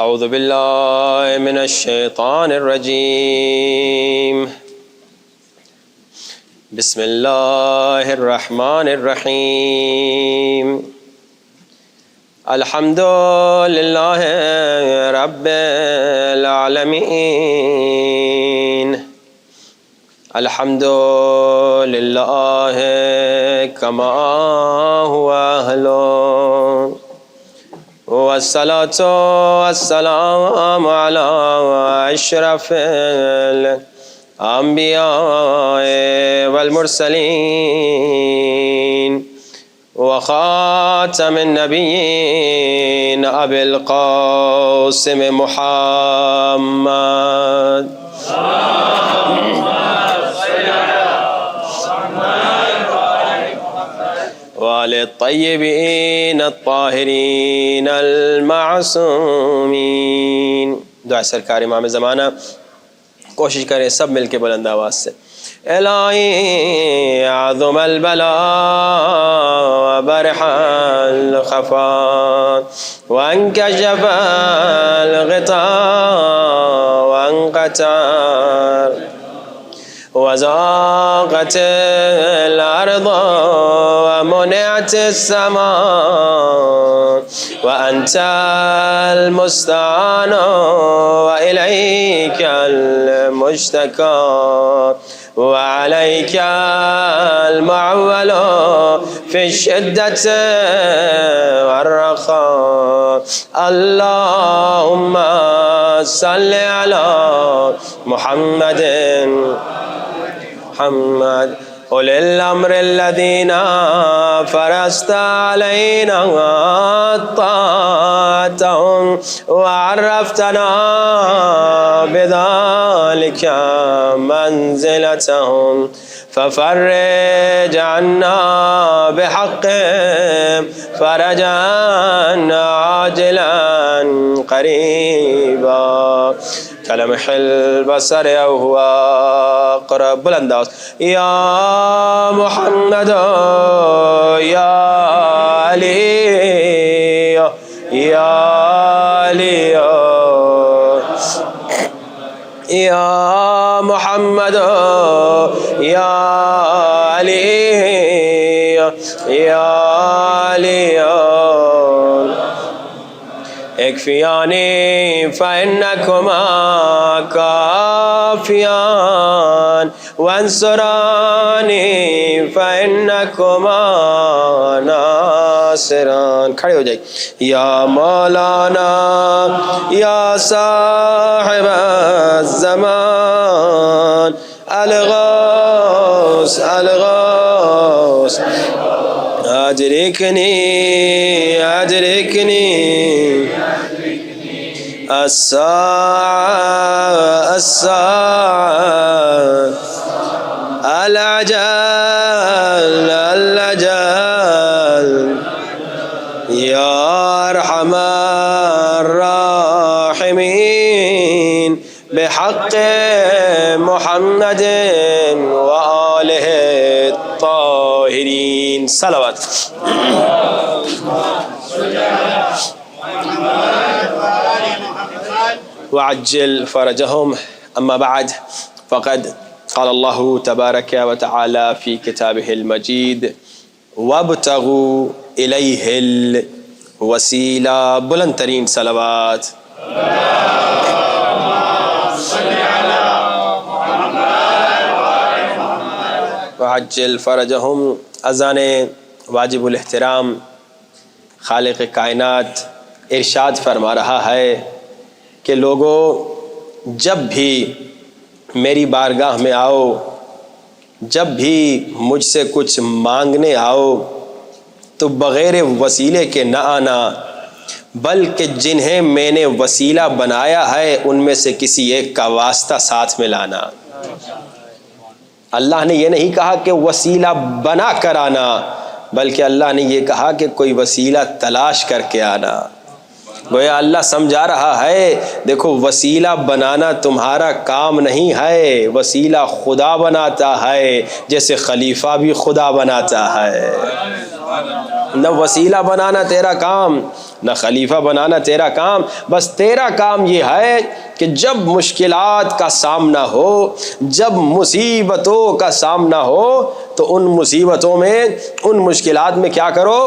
اعوذ باللہ من الشیطان الرجیم بسم اللہ الرحمن الرحیم الحمد للہ رب العالمین الحمد للہ کما هو اہلہ والصلاة والسلام على أشرف الأنبياء والمرسلين وخاتم النبيين أبي القاسم محمد الطیبین الطاہرین المعصومین. دعا سرکار امام زمانہ. کوشش کریں سب مل کے بلند آواز سے. الہی اعظم البلاء برح الخفا وانکشف الغطاء وانقطع وزاقت الأرض ومنعت السماء وأنت المستعان وإليك المشتكى وعليك المعول في الشدة والرخاء. اللهم صل على محمد أولي الأمر الذين فرضت علينا طاعتهم وعرفتنا بذلك منزلتهم ففرج عنا بحق فرجا عاجلا قريبا كلمح البصر أو هو أقرب. بلند آواز. يا محمد يا علي يا علي يا محمد يا علي يا علي اكفياني فإنكما كافيان وانصراني فإنكما ناصران. کھڑے ہو جائے. یا مولانا یا صاحب الزمان الغوث الغوث أدركني أدركني الساعة الساعة العجل العجل يا أرحم الراحمين بحق محمد وآله الطاهرين. صلوات. وعجل فرجهم. أما بعد فقد قال الله تبارك وتعالى في كتابه المجيد وابتغوا إليه الوسيلة. بلند ترین صلوات. وعجل فرجهم. اذان واجب الاحترام خالق کائنات ارشاد فرما رہا ہے کہ لوگوں جب بھی میری بارگاہ میں آؤ، جب بھی مجھ سے کچھ مانگنے آؤ تو بغیر وسیلے کے نہ آنا، بلکہ جنہیں میں نے وسیلہ بنایا ہے ان میں سے کسی ایک کا واسطہ ساتھ میں لانا. اللہ نے یہ نہیں کہا کہ وسیلہ بنا کر آنا، بلکہ اللہ نے یہ کہا کہ کوئی وسیلہ تلاش کر کے آنا. گویا اللہ سمجھا رہا ہے دیکھو وسیلہ بنانا تمہارا کام نہیں ہے، وسیلہ خدا بناتا ہے، جیسے خلیفہ بھی خدا بناتا ہے. نہ وسیلہ بنانا تیرا کام، نہ خلیفہ بنانا تیرا کام، بس تیرا کام یہ ہے کہ جب مشکلات کا سامنا ہو، جب مصیبتوں کا سامنا ہو، تو ان مصیبتوں میں، ان مشکلات میں کیا کرو؟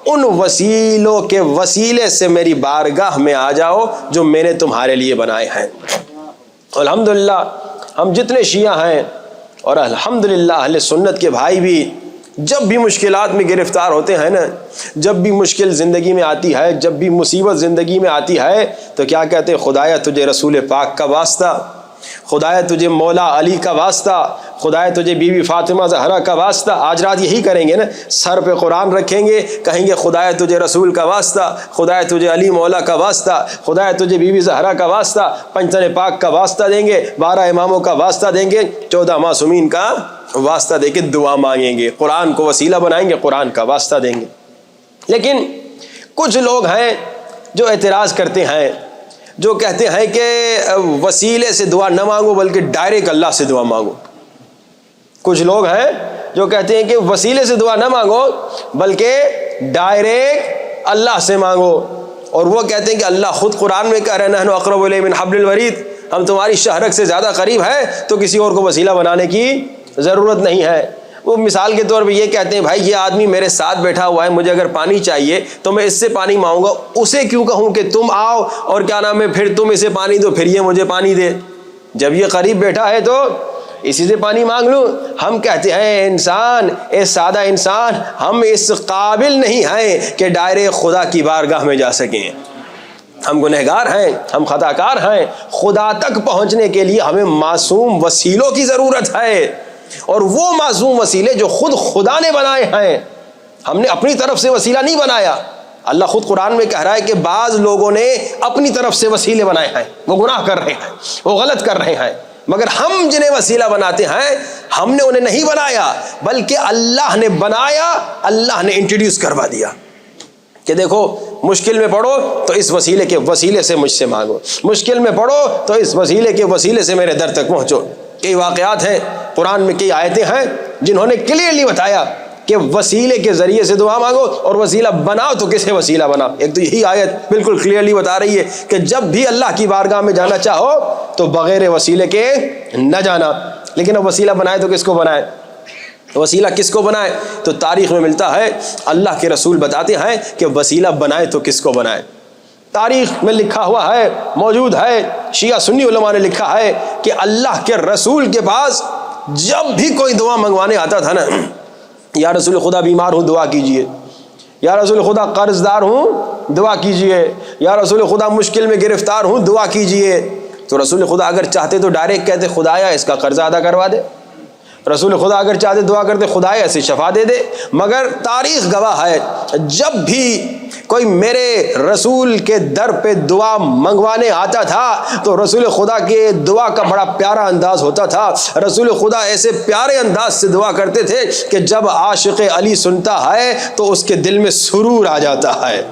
ان وسیلوں کے وسیلے سے میری بارگاہ میں آ جاؤ جو میں نے تمہارے لیے بنائے ہیں۔ الحمدللہ ہم جتنے شیعہ ہیں اور الحمدللہ اہل سنت کے بھائی بھی جب بھی مشکلات میں گرفتار ہوتے ہیں نا، جب بھی مشکل زندگی میں آتی ہے، جب بھی مصیبت زندگی میں آتی ہے، تو کیا کہتے ہیں؟ خدایا تجھے رسول پاک کا واسطہ، خدایا تجھے مولا علی کا واسطہ، خدایا تجھے بی بی فاطمہ زہرا کا واسطہ۔ آج رات یہی کریں گے نا، سر پہ قرآن رکھیں گے، کہیں گے خدایا تجھے رسول کا واسطہ، خدایا تجھے علی مولا کا واسطہ، خدایا تجھے بی بی زہرا کا واسطہ، پنجتن پاک کا واسطہ دیں گے، 12 اماموں کا واسطہ دیں گے، 14 معصومین کا واسطہ دے کے دعا مانگیں گے، قرآن کو وسیلہ بنائیں گے، قرآن کا واسطہ دیں گے۔ لیکن کچھ لوگ ہیں جو اعتراض کرتے ہیں، جو کہتے ہیں کہ وسیلے سے دعا نہ مانگو بلکہ ڈائریکٹ اللہ سے دعا مانگو۔ کچھ لوگ ہیں جو کہتے ہیں کہ وسیلے سے دعا نہ مانگو بلکہ ڈائریکٹ اللہ سے مانگو، اور وہ کہتے ہیں کہ اللہ خود قرآن میں کہہ رہے ہیں نحن اقرب الیہ من حبل الورید، ہم تمہاری شہرک سے زیادہ قریب ہے، تو کسی اور کو وسیلہ بنانے کی ضرورت نہیں ہے۔ وہ مثال کے طور پہ یہ کہتے ہیں بھائی یہ آدمی میرے ساتھ بیٹھا ہوا ہے، مجھے اگر پانی چاہیے تو میں اس سے پانی مانگوں گا، اسے کیوں کہوں کہ تم آؤ اور کیا نام ہے پھر تم اسے پانی دو پھر یہ مجھے پانی دے؟ جب یہ قریب بیٹھا ہے تو اسی سے پانی مانگ لوں۔ ہم کہتے ہیں انسان، اے سادہ انسان، ہم اس قابل نہیں ہیں کہ ڈائریکٹ خدا کی بارگاہ میں جا سکیں۔ ہم گنہگار ہیں، ہم خطا کار ہیں، خدا تک پہنچنے کے لیے ہمیں معصوم وسیلوں کی ضرورت ہے، اور وہ معصوم وسیلے جو خود خدا نے بنائے ہیں، ہم نے اپنی طرف سے وسیلہ نہیں بنایا۔ اللہ خود قرآن میں کہہ رہا ہے کہ بعض لوگوں نے اپنی طرف سے وسیلے بنائے ہیں، وہ گناہ کر رہے ہیں، وہ غلط کر رہے ہیں، مگر ہم جنہیں وسیلہ بناتے ہیں ہم نے انہیں نہیں بنایا بلکہ اللہ نے بنایا، اللہ نے انٹروڈیوس کروا دیا کہ دیکھو مشکل میں پڑو تو اس وسیلے کے وسیلے سے مجھ سے مانگو، مشکل میں پڑو تو اس وسیلے کے وسیلے سے میرے در تک پہنچو۔ کئی واقعات ہیں قرآن میں، کئی آیتیں ہیں جنہوں نے کلیئرلی بتایا کہ وسیلے کے ذریعے سے دعا مانگو، اور وسیلہ بناؤ تو کسے وسیلہ بناؤ۔ ایک تو یہی آیت بالکل کلیئرلی بتا رہی ہے کہ جب بھی اللہ کی بارگاہ میں جانا چاہو تو بغیر وسیلے کے نہ جانا۔ لیکن اب وسیلہ بنائے تو کس کو بنائے؟ وسیلہ کس کو بنائے؟ تو تاریخ میں ملتا ہے، اللہ کے رسول بتاتے ہیں کہ وسیلہ بنائے تو کس کو بنائے۔ تاریخ میں لکھا ہوا ہے، موجود ہے، شیعہ سنی علماء نے لکھا ہے کہ اللہ کے رسول کے پاس جب بھی کوئی دعا منگوانے آتا تھا نا، یا رسول خدا بیمار ہوں دعا کیجئے، یا رسول خدا قرض دار ہوں دعا کیجئے، یا رسول خدا مشکل میں گرفتار ہوں دعا کیجئے، تو رسول خدا اگر چاہتے تو ڈائریکٹ کہتے خدایا اس کا قرض ادا کروا دے۔ رسول خدا اگر چاہتے دعا کرتے خدایا اسے شفا دے دے۔ مگر تاریخ گواہ ہے جب بھی کوئی میرے رسول کے در پہ دعا منگوانے آتا تھا تو رسول خدا کے دعا کا بڑا پیارا انداز ہوتا تھا۔ رسول خدا ایسے پیارے انداز سے دعا کرتے تھے کہ جب عاشق علی سنتا ہے تو اس کے دل میں سرور آ جاتا ہے۔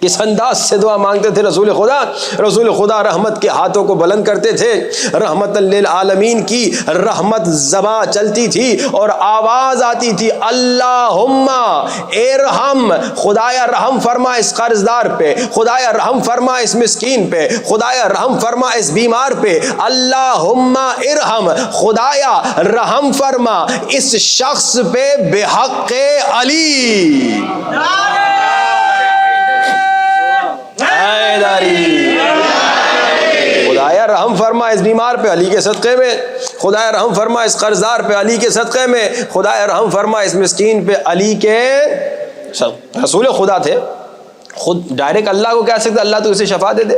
کس انداز سے دعا مانگتے تھے رسول خدا؟ رسول خدا رحمت کے ہاتھوں کو بلند کرتے تھے، رحمت للعالمین کی رحمت زباں چلتی تھی اور آواز آتی تھی اللہم ارحم، خدایا رحم فرما اس قرض دار پہ، خدایا رحم فرما اس مسکین پہ، خدایا رحم فرما اس بیمار پہ، اللہم ارحم، خدایا رحم فرما اس شخص پہ بحق علی۔ خدایا رحم فرما اس بیمار پہ علی کے صدقے میں، خدایا رحم فرما اس قرضدار پہ علی کے صدقے میں، خدایا رحم فرما اس مسکین پہ علی کے۔ رسول خدا تھے، خود ڈائریکٹ اللہ کو کہہ سکتے اللہ تو اسے شفا دے دے،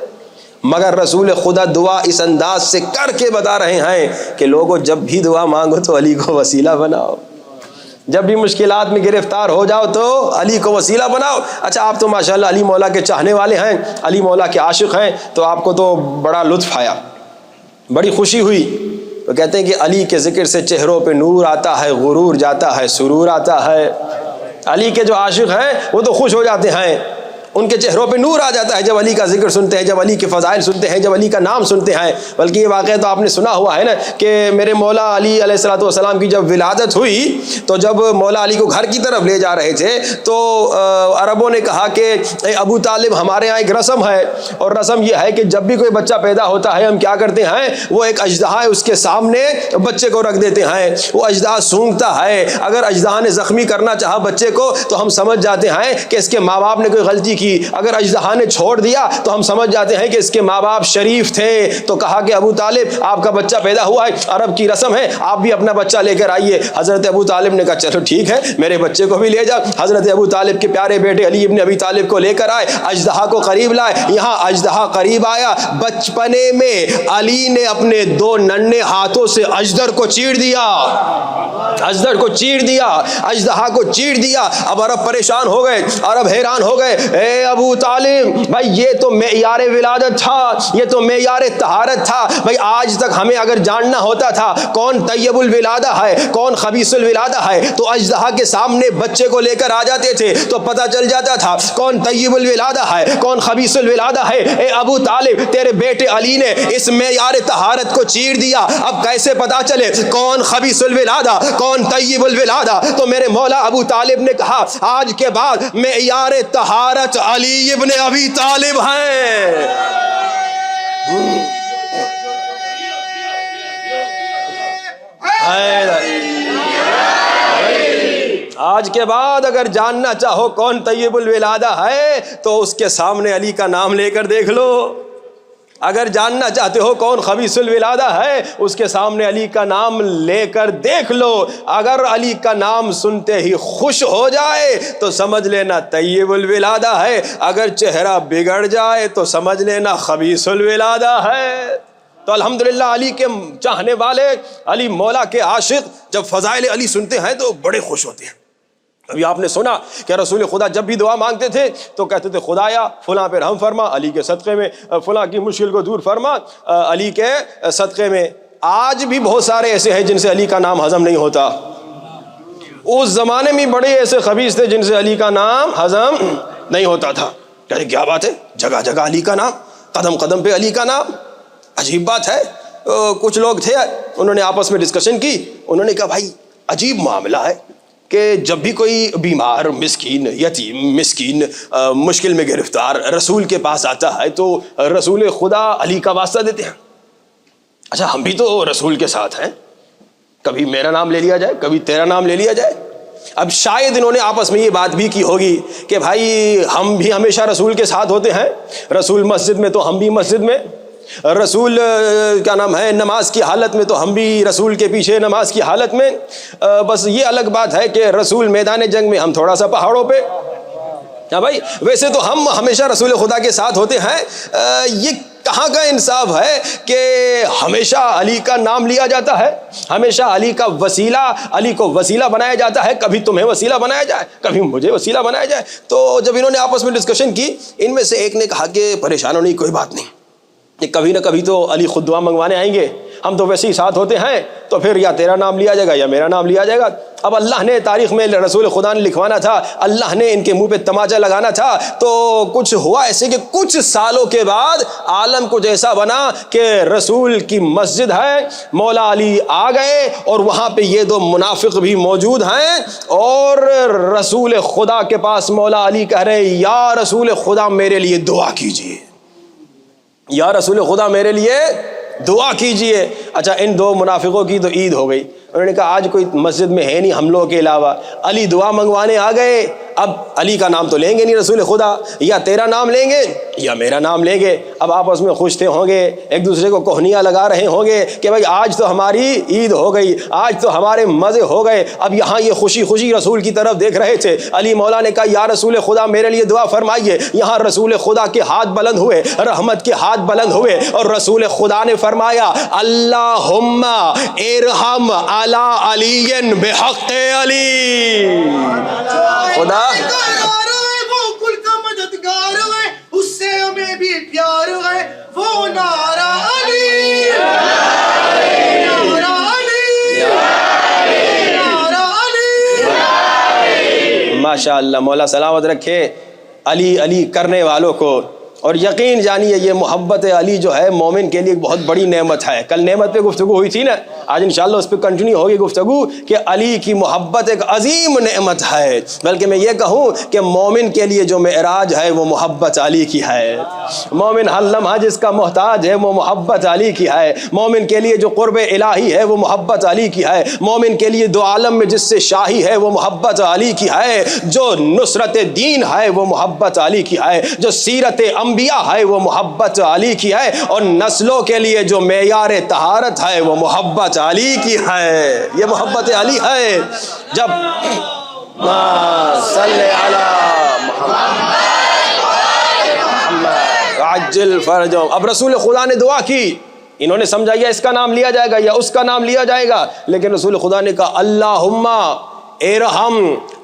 مگر رسول خدا دعا اس انداز سے کر کے بتا رہے ہیں کہ لوگوں جب بھی دعا مانگو تو علی کو وسیلہ بناؤ، جب بھی مشکلات میں گرفتار ہو جاؤ تو علی کو وسیلہ بناؤ۔ اچھا آپ تو ماشاءاللہ علی مولا کے چاہنے والے ہیں، علی مولا کے عاشق ہیں، تو آپ کو تو بڑا لطف آیا، بڑی خوشی ہوئی۔ تو کہتے ہیں کہ علی کے ذکر سے چہروں پہ نور آتا ہے، غرور جاتا ہے، سرور آتا ہے۔ علی کے جو عاشق ہیں وہ تو خوش ہو جاتے ہیں، ان کے چہروں پہ نور آ جاتا ہے جب علی کا ذکر سنتے ہیں، جب علی کے فضائل سنتے ہیں، جب علی کا نام سنتے ہیں۔ بلکہ یہ واقعہ تو آپ نے سنا ہوا ہے نا کہ میرے مولا علی علیہ الصلوۃ والسلام کی جب ولادت ہوئی تو جب مولا علی کو گھر کی طرف لے جا رہے تھے تو عربوں نے کہا کہ اے ابو طالب، ہمارے یہاں ایک رسم ہے، اور رسم یہ ہے کہ جب بھی کوئی بچہ پیدا ہوتا ہے ہم کیا کرتے ہیں، وہ ایک اژدہا ہے اس کے سامنے بچے کو رکھ دیتے ہیں، وہ اژدہا سونگتا ہے، اگر اژدہا نے زخمی کرنا چاہا بچے کو تو ہم سمجھ جاتے ہیں کہ اس کے ماں باپ نے کوئی غلطی کی، اگر اژدہا نے چھوڑ دیا تو ہم سمجھ جاتے ہیں کہ اس کے ماں باپ شریف تھے۔ تو کہا کہ ابو طالب آپ کا بچہ پیدا ہوا ہے، عرب کی رسم ہے، آپ بھی اپنا بچہ لے کر آئیے۔ حضرت ابو طالب نے کہا چلو ٹھیک ہے، میرے بچے کو بھی لے جا۔ حضرت ابو طالب کے پیارے بیٹے علی ابن ابی طالب کو لے کر آئے، اژدہا کو قریب لائے۔ یہاں اژدہا قریب آیا، بچپنے میں علی نے اپنے 2 ننھے ہاتھوں سے اژدر کو چیر دیا، اژدر کو چیر دیا، اژدہا کو چیر دیا۔ اب عرب پریشان ہو گئے، عرب حیران ہو گئے، اے ابو طالب بھائی یہ تو معیار ولادت تھا، یہ تو معیار طہارت تھا بھائی، آج تک ہمیں اگر جاننا ہوتا تھا کون طیب الولادہ ہے کون خبیث الولادہ ہے تو اژدہا کے سامنے بچے کو لے کر آ جاتے تھے تو پتہ چل جاتا تھا کون طیب الولادہ ہے کون خبیث الولادہ ہے۔ اے ابو طالب تیرے بیٹے علی نے اس معیار طہارت کو چیر دیا، اب کیسے پتہ چلے کون خبیث الولادہ کون طیب الولادہ؟ تو میرے مولا ابو طالب نے کہا آج کے بعد معیار طہارت علی ابن ابی طالب ہیں۔ آج کے بعد اگر جاننا چاہو کون طیب الولادہ ہے تو اس کے سامنے علی کا نام لے کر دیکھ لو، اگر جاننا چاہتے ہو کون خبیث الولادہ ہے اس کے سامنے علی کا نام لے کر دیکھ لو، اگر علی کا نام سنتے ہی خوش ہو جائے تو سمجھ لینا طیب الولادہ ہے، اگر چہرہ بگڑ جائے تو سمجھ لینا خبیث الولادہ ہے۔ تو الحمدللہ علی کے چاہنے والے، علی مولا کے عاشق جب فضائل علی سنتے ہیں تو بڑے خوش ہوتے ہیں۔ ابھی آپ نے سنا کہ رسول خدا جب بھی دعا مانگتے تھے تو کہتے تھے خدایا فلاں پہ رحم فرما، علی کے صدقے میں فلاں کی مشکل کو دور فرما، علی کے صدقے میں۔ آج بھی بہت سارے ایسے ہیں جن سے علی کا نام ہضم نہیں ہوتا، اس زمانے میں بڑے ایسے خبیث تھے جن سے علی کا نام ہضم نہیں ہوتا تھا۔ کہتے کیا بات ہے، جگہ جگہ علی کا نام، قدم قدم پہ علی کا نام، عجیب بات ہے۔ کچھ لوگ تھے انہوں نے آپس میں ڈسکشن کی، انہوں نے کہا بھائی عجیب معاملہ ہے کہ جب بھی کوئی بیمار مسکین یتیم مسکین مشکل میں گرفتار رسول کے پاس آتا ہے تو رسول خدا علی کا واسطہ دیتے ہیں۔ اچھا ہم بھی تو رسول کے ساتھ ہیں، کبھی میرا نام لے لیا جائے کبھی تیرا نام لے لیا جائے۔ اب شاید انہوں نے آپس میں یہ بات بھی کی ہوگی کہ بھائی ہم بھی ہمیشہ رسول کے ساتھ ہوتے ہیں، رسول مسجد میں تو ہم بھی مسجد میں، رسول کیا نام ہے نماز کی حالت میں تو ہم بھی رسول کے پیچھے نماز کی حالت میں، بس یہ الگ بات ہے کہ رسول میدان جنگ میں ہم تھوڑا سا پہاڑوں پہ۔ ہاں بھائی ویسے تو ہم ہمیشہ رسول خدا کے ساتھ ہوتے ہیں، یہ کہاں کا انصاف ہے کہ ہمیشہ علی کا نام لیا جاتا ہے، ہمیشہ علی کا وسیلہ، علی کو وسیلہ بنایا جاتا ہے، کبھی تمہیں وسیلہ بنایا جائے کبھی مجھے وسیلہ بنایا جائے۔ تو جب انہوں نے آپس میں ڈسکشن کی ان میں سے ایک نے کہا کہ پریشان ہونے کی کوئی بات نہیں، کبھی نہ کبھی تو علی خود دعا منگوانے آئیں گے، ہم تو ویسے ہی ساتھ ہوتے ہیں تو پھر یا تیرا نام لیا جائے گا یا میرا نام لیا جائے گا۔ اب اللہ نے تاریخ میں رسول خدا نے لکھوانا تھا، اللہ نے ان کے منہ پہ تماچا لگانا تھا، تو کچھ ہوا ایسے کہ کچھ سالوں کے بعد عالم کچھ ایسا بنا کہ رسول کی مسجد ہے، مولا علی آ گئے اور وہاں پہ یہ 2 منافق بھی موجود ہیں، اور رسول خدا کے پاس مولا علی کہہ رہے یا رسول خدا میرے لیے دعا کیجیے، یا رسول خدا میرے لیے دعا کیجئے۔ اچھا ان 2 منافقوں کی تو عید ہو گئی، انہوں نے کہا آج کوئی مسجد میں ہے نہیں ہم لوگوں کے علاوہ، علی دعا منگوانے آ گئے، اب علی کا نام تو لیں گے نہیں رسول خدا، یا تیرا نام لیں گے یا میرا نام لیں گے۔ اب آپس میں خوش تھے ہوں گے، ایک دوسرے کو کوہنیاں لگا رہے ہوں گے کہ بھائی آج تو ہماری عید ہو گئی، آج تو ہمارے مزے ہو گئے۔ اب یہاں یہ خوشی خوشی رسول کی طرف دیکھ رہے تھے، علی مولا نے کہا یا رسول خدا میرے لیے دعا فرمائیے۔ یہاں رسول خدا کے ہاتھ بلند ہوئے، رحمت کے ہاتھ بلند ہوئے، اور رسول خدا نے فرمایا اللہم ارحم علی علی بحق علی۔ خدا وہ کل کا مددگار ہے، اس سے ہمیں بھی پیار ہے، وہ نعرہ علی، نعرہ علی، نعرہ علی۔ ماشاء اللہ مولا سلامت رکھے۔ علی علی کرنے والوں کو. اور یقین جانیے یہ محبت علی جو ہے مومن کے لیے ایک بہت بڑی نعمت ہے. کل نعمت پہ گفتگو ہوئی تھی نا, آج انشاءاللہ اس پہ کنٹینیو ہوگی گفتگو کہ علی کی محبت ایک عظیم نعمت ہے. بلکہ میں یہ کہوں کہ مومن کے لیے جو معراج ہے وہ محبت علی کی ہے. مومن ہر لمحہ جس کا محتاج ہے وہ محبت علی کی ہے. مومن کے لیے جو قرب الہی ہے وہ محبت علی کی ہے. مومن کے لیے دو عالم میں جس سے شاہی ہے وہ محبت علی کی ہے. جو نصرت دین ہے وہ محبت علی کی ہے. جو سیرت انبیاء ہے وہ محبت علی کی ہے. اور نسلوں کے لیے جو معیار طہارت ہے وہ محبت علی کی ہے. یہ محبت علی ہے. جب صلی علی محمد عجل فرجهم. اب رسول خدا نے دعا کی, انہوں نے سمجھا یا اس کا نام لیا جائے گا یا اس کا نام لیا جائے گا, لیکن رسول خدا نے کہا اللہم ارحم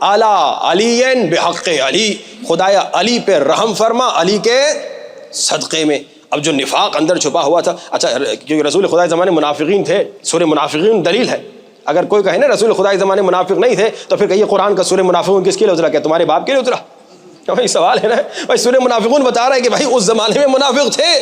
علی علی بحق علی. خدایا علی پہ رحم فرما علی کے صدقے میں. اب جو نفاق اندر چھپا ہوا تھا, اچھا کیونکہ رسول خدا کے زمانے منافقین تھے, سورہ منافقین دلیل ہے. اگر کوئی کہے نا رسول خدا کے زمانے منافق نہیں تھے تو پھر کہیے قرآن کا سورہ منافقون کس کے لیے اترا؟ کیا تمہارے باپ کے لیے اترا؟ بھائی سوال ہے نا بھائی. سورہ منافقون بتا رہا ہے کہ بھائی اس زمانے میں منافق تھے,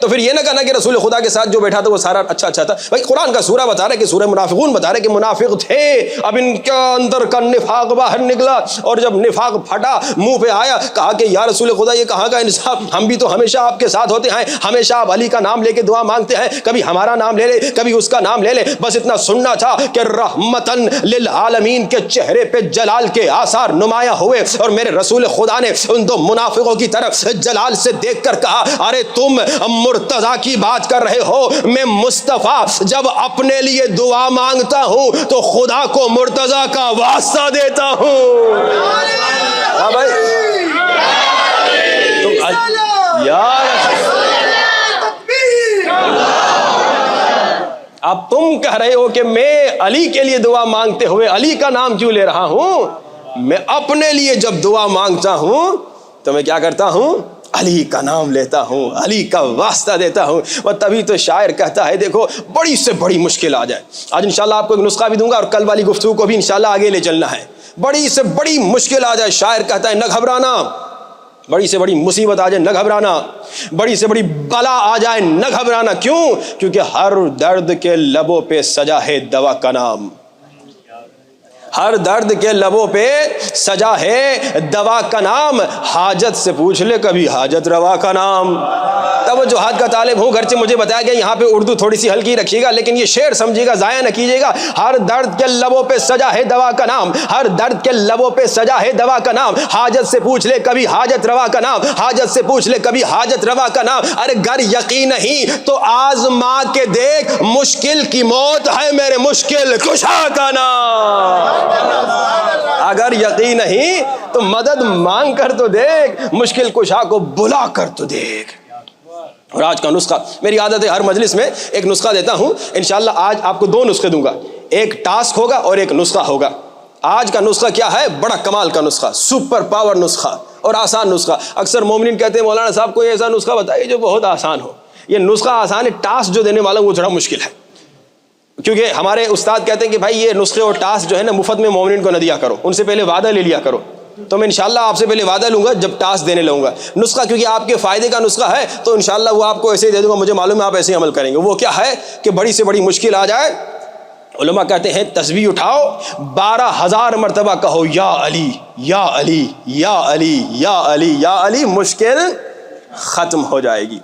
تو پھر یہ نہ کہنا کہ رسول خدا کے ساتھ جو بیٹھا تھا وہ سارا اچھا تھا. بھائی قرآن کا سورہ بتا رہا ہے کہ سورہ منافقون بتا رہا ہے کہ منافق تھے. اب ان کے اندر کا نفاق باہر نکلا, اور جب نفاق پھٹا منہ پہ آیا, کہا کہ یا رسول خدا یہ کہاں کا انصاف, ہم بھی تو ہمیشہ آپ کے ساتھ ہوتے ہیں, ہمیشہ آپ علی کا نام لے کے دعا مانگتے ہیں, کبھی ہمارا نام لے لے کبھی اس کا نام لے لے. بس اتنا سننا تھا کہ رحمتن للعالمین کے چہرے پہ جلال کے آثار نمایاں ہوئے, اور میرے رسول خدا نے ان دو منافقوں کی طرف جلال سے دیکھ کر کہا ارے تم مرتضیٰ کی بات کر رہے ہو, میں مصطفیٰ جب اپنے لیے دعا مانگتا ہوں تو خدا کو مرتضیٰ کا واسطہ دیتا ہوں. ہاں بھائی اب تم کہہ رہے ہو کہ میں علی کے لیے دعا مانگتے ہوئے علی کا نام کیوں لے رہا ہوں؟ میں اپنے لیے جب دعا مانگتا ہوں تو میں کیا کرتا ہوں؟ علی کا نام لیتا ہوں, علی کا واسطہ دیتا ہوں. اور تبھی تو شاعر کہتا ہے دیکھو بڑی سے بڑی مشکل آ جائے, آج انشاءاللہ آپ کو ایک نسخہ بھی دوں گا اور کل والی گفتگو کو بھی انشاءاللہ آگے لے چلنا ہے. بڑی سے بڑی مشکل آ جائے, شاعر کہتا ہے نہ گھبرانا. بڑی سے بڑی مصیبت آ جائے نہ گھبرانا, بڑی سے بڑی بلا آ جائے نہ گھبرانا. کیوں؟ کیونکہ ہر درد کے لبوں پہ سجا ہے دوا کا نام. ہر درد کے لبوں پہ سجا ہے دوا کا نام. حاجت سے پوچھ لے کبھی حاجت روا کا نام. توجہات کا طالب ہوں, گرچہ مجھے بتایا گیا یہاں پہ اردو تھوڑی سی ہلکی رکھیے گا, لیکن یہ شعر سمجھیے گا, ضائع نہ کیجیے گا. ہر درد کے لبوں پہ سجا ہے دوا کا نام, ہر درد کے لبوں پہ سجا ہے دوا کا نام. حاجت سے پوچھ لے کبھی حاجت روا کا نام, حاجت سے پوچھ لے کبھی حاجت روا کا نام. ارے گر یقین نہیں تو آزما کے دیکھ, مشکل کی موت ہے میرے مشکل کشا کا نام. اگر یقین نہیں تو مدد مانگ کر تو دیکھ, مشکل کشا کو بلا کر تو دیکھ. اور آج کا نسخہ, میری عادت ہے ہر مجلس میں ایک نسخہ دیتا ہوں. انشاءاللہ آج آپ کو دو نسخے دوں گا, ایک ٹاسک ہوگا اور ایک نسخہ ہوگا. آج کا نسخہ کیا ہے؟ بڑا کمال کا نسخہ, سپر پاور نسخہ اور آسان نسخہ. اکثر مومنین کہتے ہیں مولانا صاحب کوئی ایسا نسخہ بتائیے جو بہت آسان ہو. یہ نسخہ آسان ہے, ٹاسک جو دینے والا وہ تھوڑا مشکل ہے. کیونکہ ہمارے استاد کہتے ہیں کہ بھائی یہ نسخے اور ٹاسک جو ہے نا مفت میں مومنین کو نہ دیا کرو, ان سے پہلے وعدہ لے لیا کرو. تو میں انشاءاللہ آپ سے پہلے وعدہ لوں گا جب ٹاسک دینے لوں گا. نسخہ کیونکہ آپ کے فائدے کا نسخہ ہے تو انشاءاللہ وہ آپ کو ایسے ہی دے دوں گا, مجھے معلوم ہے آپ ایسے ہی عمل کریں گے. وہ کیا ہے کہ بڑی سے بڑی مشکل آ جائے, علماء کہتے ہیں تسبیح اٹھاؤ 12,000 مرتبہ کہو یا علی یا علی یا علی یا علی یا علی, مشکل ختم ہو جائے گی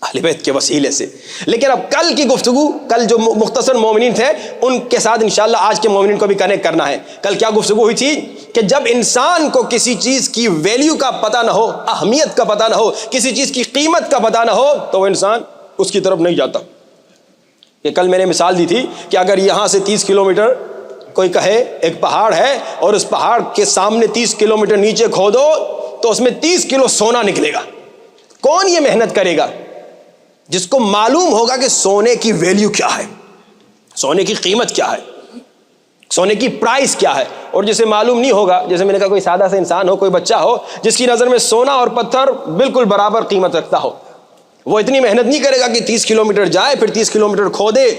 اہل بیت کے وسیلے سے. لیکن اب کل کی گفتگو, کل جو مختصر مومنین تھے ان کے ساتھ انشاءاللہ آج کے مومنین کو بھی کنیکٹ کرنا ہے. کل کیا گفتگو ہوئی تھی کہ جب انسان کو کسی چیز کی ویلیو کا پتہ نہ ہو, اہمیت کا پتہ نہ ہو, کسی چیز کی قیمت کا پتہ نہ ہو تو وہ انسان اس کی طرف نہیں جاتا. کہ کل میں نے مثال دی تھی کہ اگر یہاں سے 30 کلومیٹر کوئی کہے ایک پہاڑ ہے اور اس پہاڑ کے سامنے 30 کلومیٹر نیچے کھودو تو اس میں 30 کلو سونا نکلے گا. کون یہ محنت کرے گا؟ جس کو معلوم ہوگا کہ سونے کی ویلیو کیا ہے, سونے کی قیمت کیا ہے, سونے کی پرائس کیا ہے. اور جسے معلوم نہیں ہوگا, جیسے میں نے کہا کوئی سادہ سا انسان ہو, کوئی بچہ ہو جس کی نظر میں سونا اور پتھر بالکل برابر قیمت رکھتا ہو, وہ اتنی محنت نہیں کرے گا کہ 30 کلومیٹر جائے پھر 30 کلومیٹر کھودے.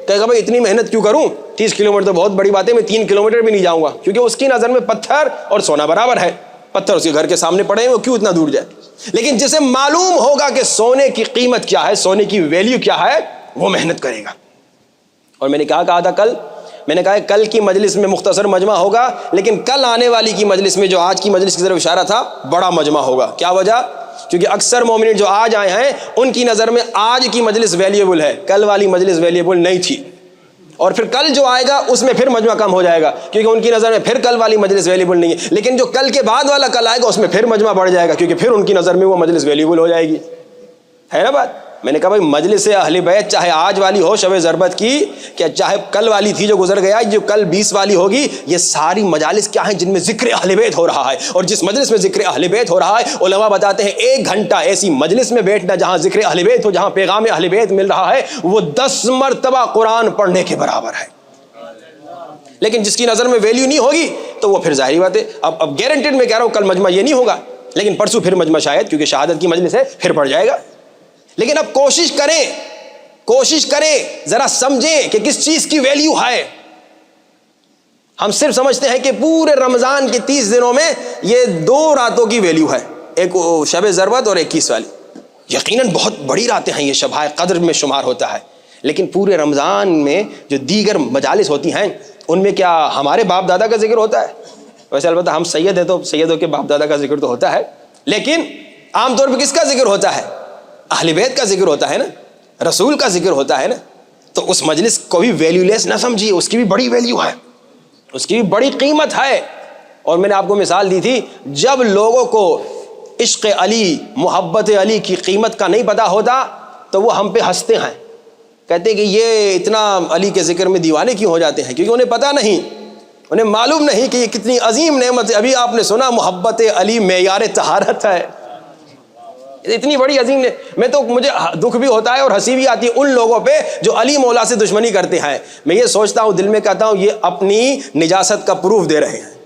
کہے گا بھائی اتنی محنت کیوں کروں, 30 کلومیٹر تو بہت بڑی بات ہے, میں 3 کلومیٹر بھی نہیں جاؤں گا, کیونکہ اس کی نظر میں پتھر اور سونا برابر ہے. پتھر اس کے گھر کے سامنے پڑے ہیں، وہ کیوں اتنا دور جائے؟ لیکن جسے معلوم ہوگا کہ سونے کی قیمت کیا ہے، سونے کی ویلیو کیا ہے، وہ محنت کرے گا. اور میں نے کہا تھا کل، میں نے کہا ہے کل کی مجلس میں مختصر مجمع ہوگا، لیکن کل آنے والی کی مجلس میں، جو آج کی مجلس کی طرف اشارہ تھا، بڑا مجمع ہوگا. کیا وجہ؟ کیونکہ اکثر مومنین جو آج آئے ہیں ان کی نظر میں آج کی مجلس ویلیبل ہے، کل والی مجلس ویلیبل نہیں تھی. اور پھر کل جو آئے گا اس میں پھر مجمع کم ہو جائے گا، کیونکہ ان کی نظر میں پھر کل والی مجلس ویلیبل نہیں ہے. لیکن جو کل کے بعد والا کل آئے گا اس میں پھر مجمع بڑھ جائے گا، کیونکہ پھر ان کی نظر میں وہ مجلس ویلیبل ہو جائے گی. ہے نا بات؟ میں نے کہا بھائی مجلس اہل بیت چاہے آج والی ہو شب ضربت کی، کیا چاہے کل والی تھی جو گزر گیا، جو کل 20 والی ہوگی، یہ ساری مجالس کیا ہیں؟ جن میں ذکر اہل بیت ہو رہا ہے. اور جس مجلس میں ذکر اہل بیت ہو رہا ہے، علماء بتاتے ہیں 1 گھنٹہ ایسی مجلس میں بیٹھنا جہاں ذکر اہل بیت ہو، جہاں پیغام اہل بیت مل رہا ہے، وہ 10 مرتبہ قرآن پڑھنے کے برابر ہے. لیکن جس کی نظر میں ویلیو نہیں ہوگی تو وہ پھر ظاہری بات ہے، اب گارنٹیڈ میں کہہ رہا ہوں کل مجمع یہ نہیں ہوگا، لیکن پرسوں پھر مجمع شاید، کیونکہ شہادت کی مجلس ہے، پھر پڑھ جائے گا. لیکن اب کوشش کریں ذرا سمجھیں کہ کس چیز کی ویلیو ہے. ہم صرف سمجھتے ہیں کہ پورے رمضان کے 30 دنوں میں یہ 2 راتوں کی ویلیو ہے، ایک شب ضربت اور 21 والی. یقیناً بہت بڑی راتیں ہیں، یہ شبائے قدر میں شمار ہوتا ہے. لیکن پورے رمضان میں جو دیگر مجالس ہوتی ہیں ان میں کیا ہمارے باپ دادا کا ذکر ہوتا ہے؟ ویسے البتہ ہم سید ہیں تو سیدوں کے باپ دادا کا ذکر تو ہوتا ہے، لیکن عام طور پہ کس کا ذکر ہوتا ہے؟ اہل بیت کا ذکر ہوتا ہے نا، رسول کا ذکر ہوتا ہے نا. تو اس مجلس کو بھی ویلیو لیس نہ سمجھیے، اس کی بھی بڑی ویلیو ہے، اس کی بھی بڑی قیمت ہے. اور میں نے آپ کو مثال دی تھی، جب لوگوں کو عشق علی، محبت علی کی قیمت کا نہیں پتا ہوتا تو وہ ہم پہ ہنستے ہیں، کہتے ہیں کہ یہ اتنا علی کے ذکر میں دیوانے کیوں ہو جاتے ہیں، کیونکہ انہیں پتا نہیں، انہیں معلوم نہیں کہ یہ کتنی عظیم نعمت ہے. ابھی آپ نے سنا محبت علی معیار طہارت ہے، اتنی بڑی عظیم. میں تو مجھے دکھ بھی ہوتا ہے اور ہنسی بھی آتی ہے ان لوگوں پہ جو علی مولا سے دشمنی کرتے ہیں. میں یہ سوچتا ہوں، دل میں کہتا ہوں یہ اپنی نجاست کا پروف دے رہے ہیں.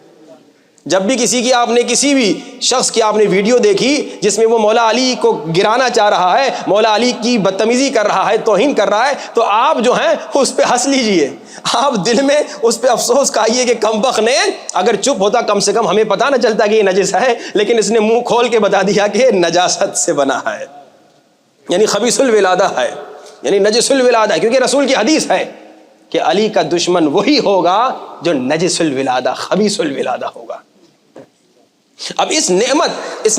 جب بھی کسی بھی شخص کی آپ نے ویڈیو دیکھی جس میں وہ مولا علی کو گرانا چاہ رہا ہے، مولا علی کی بدتمیزی کر رہا ہے، توہین کر رہا ہے، تو آپ جو ہیں اس پہ ہنس لیجئے. آپ دل میں اس پہ افسوس کھائیے کہ کمبخت نے اگر چپ ہوتا کم سے کم ہمیں پتہ نہ چلتا کہ یہ نجس ہے، لیکن اس نے منہ کھول کے بتا دیا کہ یہ نجاست سے بنا ہے، یعنی خبیث الولادہ ہے، یعنی نجس الولادہ ہے. کیونکہ رسول کی حدیث ہے کہ علی کا دشمن وہی ہوگا جو نجس الولادہ، خبیث الولادہ ہوگا. اب اس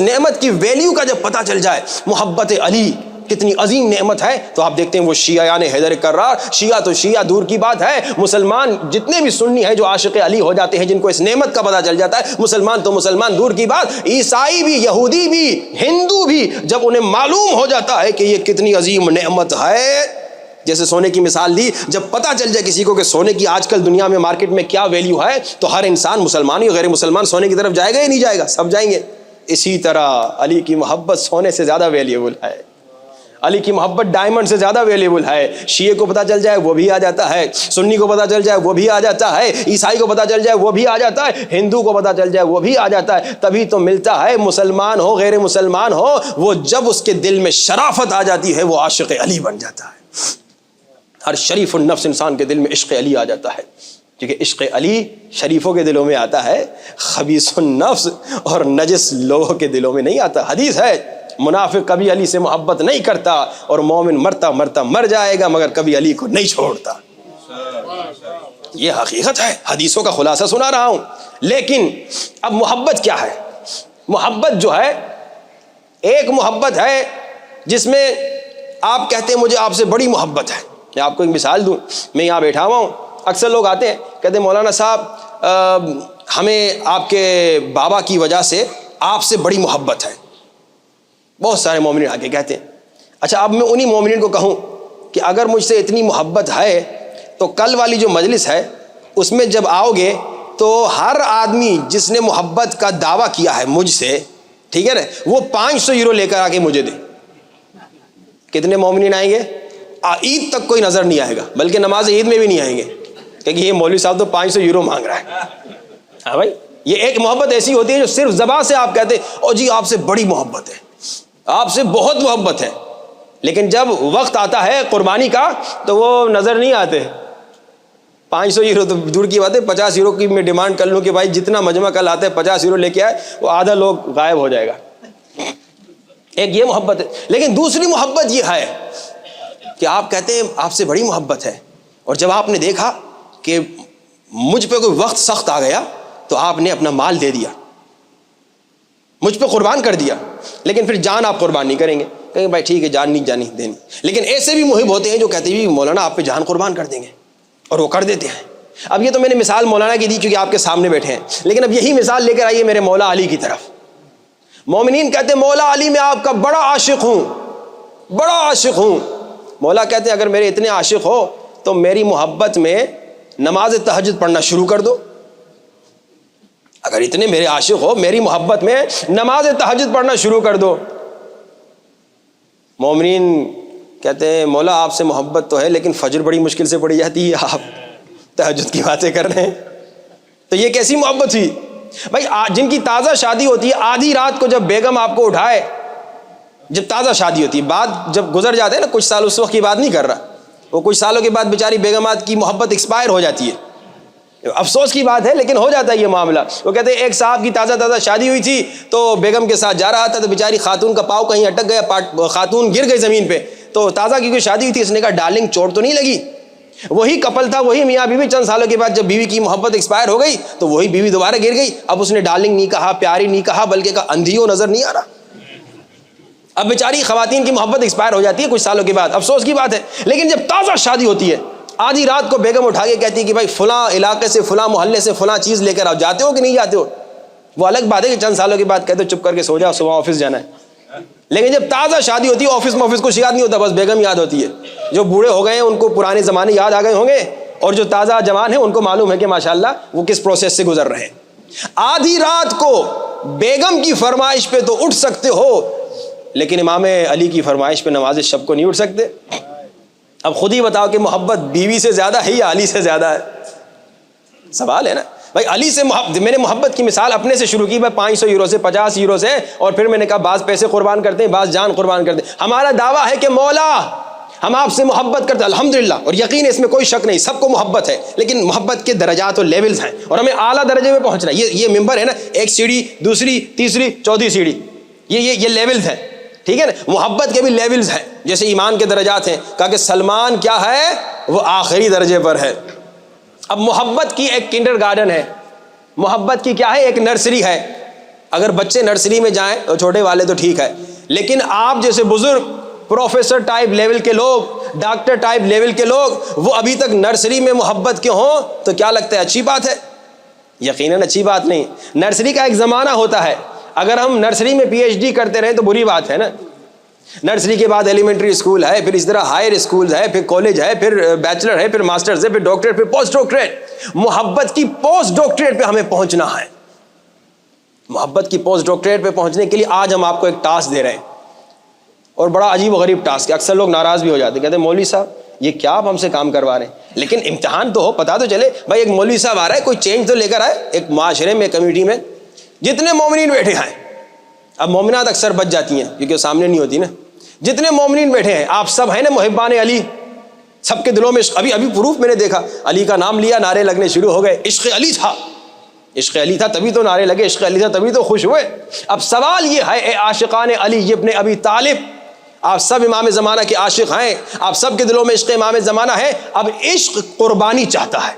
نعمت کی ویلیو کا جب پتہ چل جائے، محبت علی کتنی عظیم نعمت ہے، تو آپ دیکھتے ہیں وہ شیعیان حیدر کرار، شیعہ تو شیعہ دور کی بات ہے، مسلمان جتنے بھی سنی ہیں جو عاشق علی ہو جاتے ہیں، جن کو اس نعمت کا پتہ چل جاتا ہے، مسلمان تو مسلمان دور کی بات، عیسائی بھی، یہودی بھی، ہندو بھی، جب انہیں معلوم ہو جاتا ہے کہ یہ کتنی عظیم نعمت ہے، جیسے سونے کی مثال دی، جب پتہ چل جائے کسی کو کہ سونے کی آج کل دنیا میں مارکیٹ میں کیا ویلیو ہے، تو ہر انسان مسلمان یا غیر مسلمان سونے کی طرف جائے گا یا نہیں جائے گا؟ سب جائیں گے. اسی طرح علی کی محبت سونے سے زیادہ ویلیبل ہے، علی کی محبت ڈائمنڈ سے زیادہ ویلیبل ہے. شیعہ کو پتہ چل جائے وہ بھی آ جاتا ہے، سنی کو پتہ چل جائے وہ بھی آ جاتا ہے، عیسائی کو پتہ چل جائے وہ بھی آ جاتا ہے، ہندو کو پتہ چل جائے وہ بھی آ جاتا ہے. تبھی تو ملتا ہے، مسلمان ہو غیر مسلمان ہو، وہ جب اس کے دل میں شرافت آ جاتی ہے وہ عاشق علی بن جاتا ہے. ہر شریف النفس انسان کے دل میں عشق علی آ جاتا ہے، کیونکہ عشق علی شریفوں کے دلوں میں آتا ہے، خبیث النفس اور نجس لوگوں کے دلوں میں نہیں آتا. حدیث ہے منافق کبھی علی سے محبت نہیں کرتا اور مومن مرتا مرتا مر جائے گا مگر کبھی علی کو نہیں چھوڑتا. یہ حقیقت ہے، حدیثوں کا خلاصہ سنا رہا ہوں. لیکن اب محبت کیا ہے؟ محبت جو ہے، ایک محبت ہے جس میں آپ کہتے ہیں مجھے آپ سے بڑی محبت ہے. میں آپ کو ایک مثال دوں، میں یہاں بیٹھا ہوا ہوں، اکثر لوگ آتے ہیں کہتے ہیں مولانا صاحب ہمیں آپ کے بابا کی وجہ سے آپ سے بڑی محبت ہے. بہت سارے مومنین آ کے کہتے ہیں. اچھا اب میں انہی مومنین کو کہوں کہ اگر مجھ سے اتنی محبت ہے تو کل والی جو مجلس ہے اس میں جب آؤ گے تو ہر آدمی جس نے محبت کا دعویٰ کیا ہے مجھ سے، ٹھیک ہے نا، وہ 500 یورو لے کر آ کے مجھے دے. کتنے مومنین آئیں گے؟ عید تک کوئی نظر نہیں آئے گا، بلکہ نماز عید میں بھی نہیں آئیں گے، کیونکہ یہ مولوی صاحب تو 500 یورو مانگ رہا ہے. ہاں بھائی، یہ ایک محبت ایسی ہوتی ہے جو صرف زبان سے آپ کہتے ہیں او جی آپ سے بڑی محبت ہے، آپ سے بہت محبت ہے، لیکن جب وقت آتا ہے قربانی کا تو وہ نظر نہیں آتے. 500 یورو تو دور کی بات ہے، 50 یورو کی میں ڈیمانڈ کر لوں کہ بھائی جتنا مجمع کل آتا ہے 50 یورو لے کے آئے، وہ آدھا لوگ غائب ہو جائے گا. ایک یہ محبت ہے. لیکن دوسری محبت یہ ہے کہ آپ کہتے ہیں آپ سے بڑی محبت ہے، اور جب آپ نے دیکھا کہ مجھ پہ کوئی وقت سخت آ گیا تو آپ نے اپنا مال دے دیا، مجھ پہ قربان کر دیا، لیکن پھر جان آپ قربان نہیں کریں گے، کہیں بھائی ٹھیک ہے جان نہیں جانی دینی. لیکن ایسے بھی محب ہوتے ہیں جو کہتے ہیں مولانا آپ پہ جان قربان کر دیں گے، اور وہ کر دیتے ہیں. اب یہ تو میں نے مثال مولانا کی دی کیونکہ آپ کے سامنے بیٹھے ہیں، لیکن اب یہی مثال لے کر آئیے میرے مولا علی کی طرف. مومنین کہتے ہیں مولا علی میں آپ کا بڑا عاشق ہوں، بڑا عاشق ہوں. مولا کہتے ہیں اگر میرے اتنے عاشق ہو تو میری محبت میں نماز تہجد پڑھنا شروع کر دو. اگر اتنے میرے عاشق ہو میری محبت میں نماز تہجد پڑھنا شروع کر دو. مومنین کہتے ہیں مولا آپ سے محبت تو ہے لیکن فجر بڑی مشکل سے پڑھی جاتی ہے، آپ تہجد کی باتیں کر رہے ہیں. تو یہ کیسی محبت ہوئی بھائی؟ جن کی تازہ شادی ہوتی ہے، آدھی رات کو جب بیگم آپ کو اٹھائے، جب تازہ شادی ہوتی ہے، بعد جب گزر جاتے ہیں نا کچھ سال، اس وقت کی بات نہیں کر رہا، وہ کچھ سالوں کے بعد بیچاری بیگمات کی محبت ایکسپائر ہو جاتی ہے. افسوس کی بات ہے لیکن ہو جاتا ہے یہ معاملہ. وہ کہتے ہیں ایک صاحب کی تازہ شادی ہوئی تھی تو بیگم کے ساتھ جا رہا تھا تو بیچاری خاتون کا پاؤں کہیں اٹک گیا، خاتون گر گئی زمین پہ. تو تازہ کی کوئی شادی ہوئی تھی، اس نے کہا ڈارلنگ چوٹ تو نہیں لگی؟ وہی کپل تھا، وہی میاں بیوی. چند سالوں کے بعد جب بیوی کی محبت ایکسپائر ہو گئی تو وہی بیوی دوبارہ گر گئی. اب اس نے ڈارلنگ نہیں کہا، پیاری نہیں کہا، بلکہ کہا اندھی ہو، نظر نہیں آ رہا. اب بیچاری خواتین کی محبت ایکسپائر ہو جاتی ہے کچھ سالوں کے بعد، افسوس کی بات ہے. لیکن جب تازہ شادی ہوتی ہے، آدھی رات کو بیگم اٹھا کے کہتی ہے کہ بھائی فلاں علاقے سے، فلاں محلے سے فلاں چیز لے کر آؤ، جاتے ہو کہ نہیں جاتے ہو؟ وہ الگ بات ہے کہ چند سالوں کے بعد کہتے ہو چپ کر کے سو جاؤ، صبح آفس جانا ہے. لیکن جب تازہ شادی ہوتی ہے، آفس میں آفس کو یاد نہیں ہوتا، بس بیگم یاد ہوتی ہے. جو بوڑھے ہو گئے ہیں ان کو پرانے زمانے یاد آ گئے ہوں گے، اور جو تازہ جوان ہیں ان کو معلوم ہے کہ ماشاءاللہ وہ کس پروسیس سے گزر رہے ہیں. آدھی رات کو بیگم کی فرمائش پہ تو اٹھ سکتے ہو، لیکن امام علی کی فرمائش پہ نماز شب کو نہیں اٹھ سکتے. اب خود ہی بتاؤ کہ محبت بیوی سے زیادہ ہے یا علی سے زیادہ ہے؟ سوال ہے نا بھائی. علی سے میں نے محبت کی مثال اپنے سے شروع کی بھائی 500 یورو سے، 50 یورو سے، اور پھر میں نے کہا بعض پیسے قربان کرتے ہیں، بعض جان قربان کرتے ہیں. ہمارا دعویٰ ہے کہ مولا ہم آپ سے محبت کرتے ہیں الحمدللہ، اور یقین اس میں کوئی شک نہیں، سب کو محبت ہے، لیکن محبت کے درجات اور لیولز ہیں، اور ہمیں اعلیٰ درجے میں پہنچنا ہے. یہ ممبر ہے نا، ایک سیڑھی، دوسری، تیسری، چوتھی سیڑھی، یہ لیولز ہیں، ٹھیک ہے نا. محبت کے بھی لیولز ہیں، جیسے ایمان کے درجات ہیں. کہا کہ سلمان کیا ہے؟ وہ آخری درجے پر ہے. اب محبت کی ایک کنڈر گارڈن ہے، محبت کی کیا ہے؟ ایک نرسری ہے. اگر بچے نرسری میں جائیں تو چھوٹے والے تو ٹھیک ہے، لیکن آپ جیسے بزرگ، پروفیسر ٹائپ لیول کے لوگ، ڈاکٹر ٹائپ لیول کے لوگ، وہ ابھی تک نرسری میں محبت کے ہوں تو کیا لگتا ہے اچھی بات ہے؟ یقیناً اچھی بات نہیں. نرسری کا ایک زمانہ ہوتا ہے، اگر ہم نرسری میں پی ایچ ڈی کرتے رہیں تو بری بات ہے نا. نرسری کے بعد ایلیمنٹری اسکول ہے، پھر اس طرح ہائر اسکول ہے، پھر کالج ہے، پھر بیچلر ہے، پھر ماسٹرز ہے، پھر ڈاکٹریٹ، پھر پوسٹ ڈاکٹریٹ. محبت کی پوسٹ ڈاکٹریٹ پہ ہمیں پہنچنا ہے. محبت کی پوسٹ ڈاکٹریٹ پہ پہنچنے کے لیے آج ہم آپ کو ایک ٹاسک دے رہے ہیں، اور بڑا عجیب و غریب ٹاسک ہے. اکثر لوگ ناراض بھی ہو جاتے ہیں، کہتے ہیں مولوی صاحب یہ کیا آپ ہم سے کام کروا رہے ہیں؟ لیکن امتحان تو ہو، پتہ تو چلے بھائی ایک مولوی صاحب آ رہا ہے، کوئی چینج تو لے کر آئے. ایک معاشرے میں، کمیونٹی میں جتنے مومنین بیٹھے ہیں، اب مومنات اکثر بچ جاتی ہیں کیونکہ سامنے نہیں ہوتی نا، جتنے مومنین بیٹھے ہیں آپ سب ہیں نا محبان علی، سب کے دلوں میں ابھی پروف میں نے دیکھا، علی کا نام لیا، نعرے لگنے شروع ہو گئے. عشق علی تھا، عشق علی تھا تبھی تو نعرے لگے، عشق علی تھا تبھی تو خوش ہوئے. اب سوال یہ ہے، اے عاشقان علی ابن ابی طالب، آپ سب امام زمانہ کے عاشق ہیں، آپ سب کے دلوں میں عشق امام زمانہ ہے. اب عشق قربانی چاہتا ہے.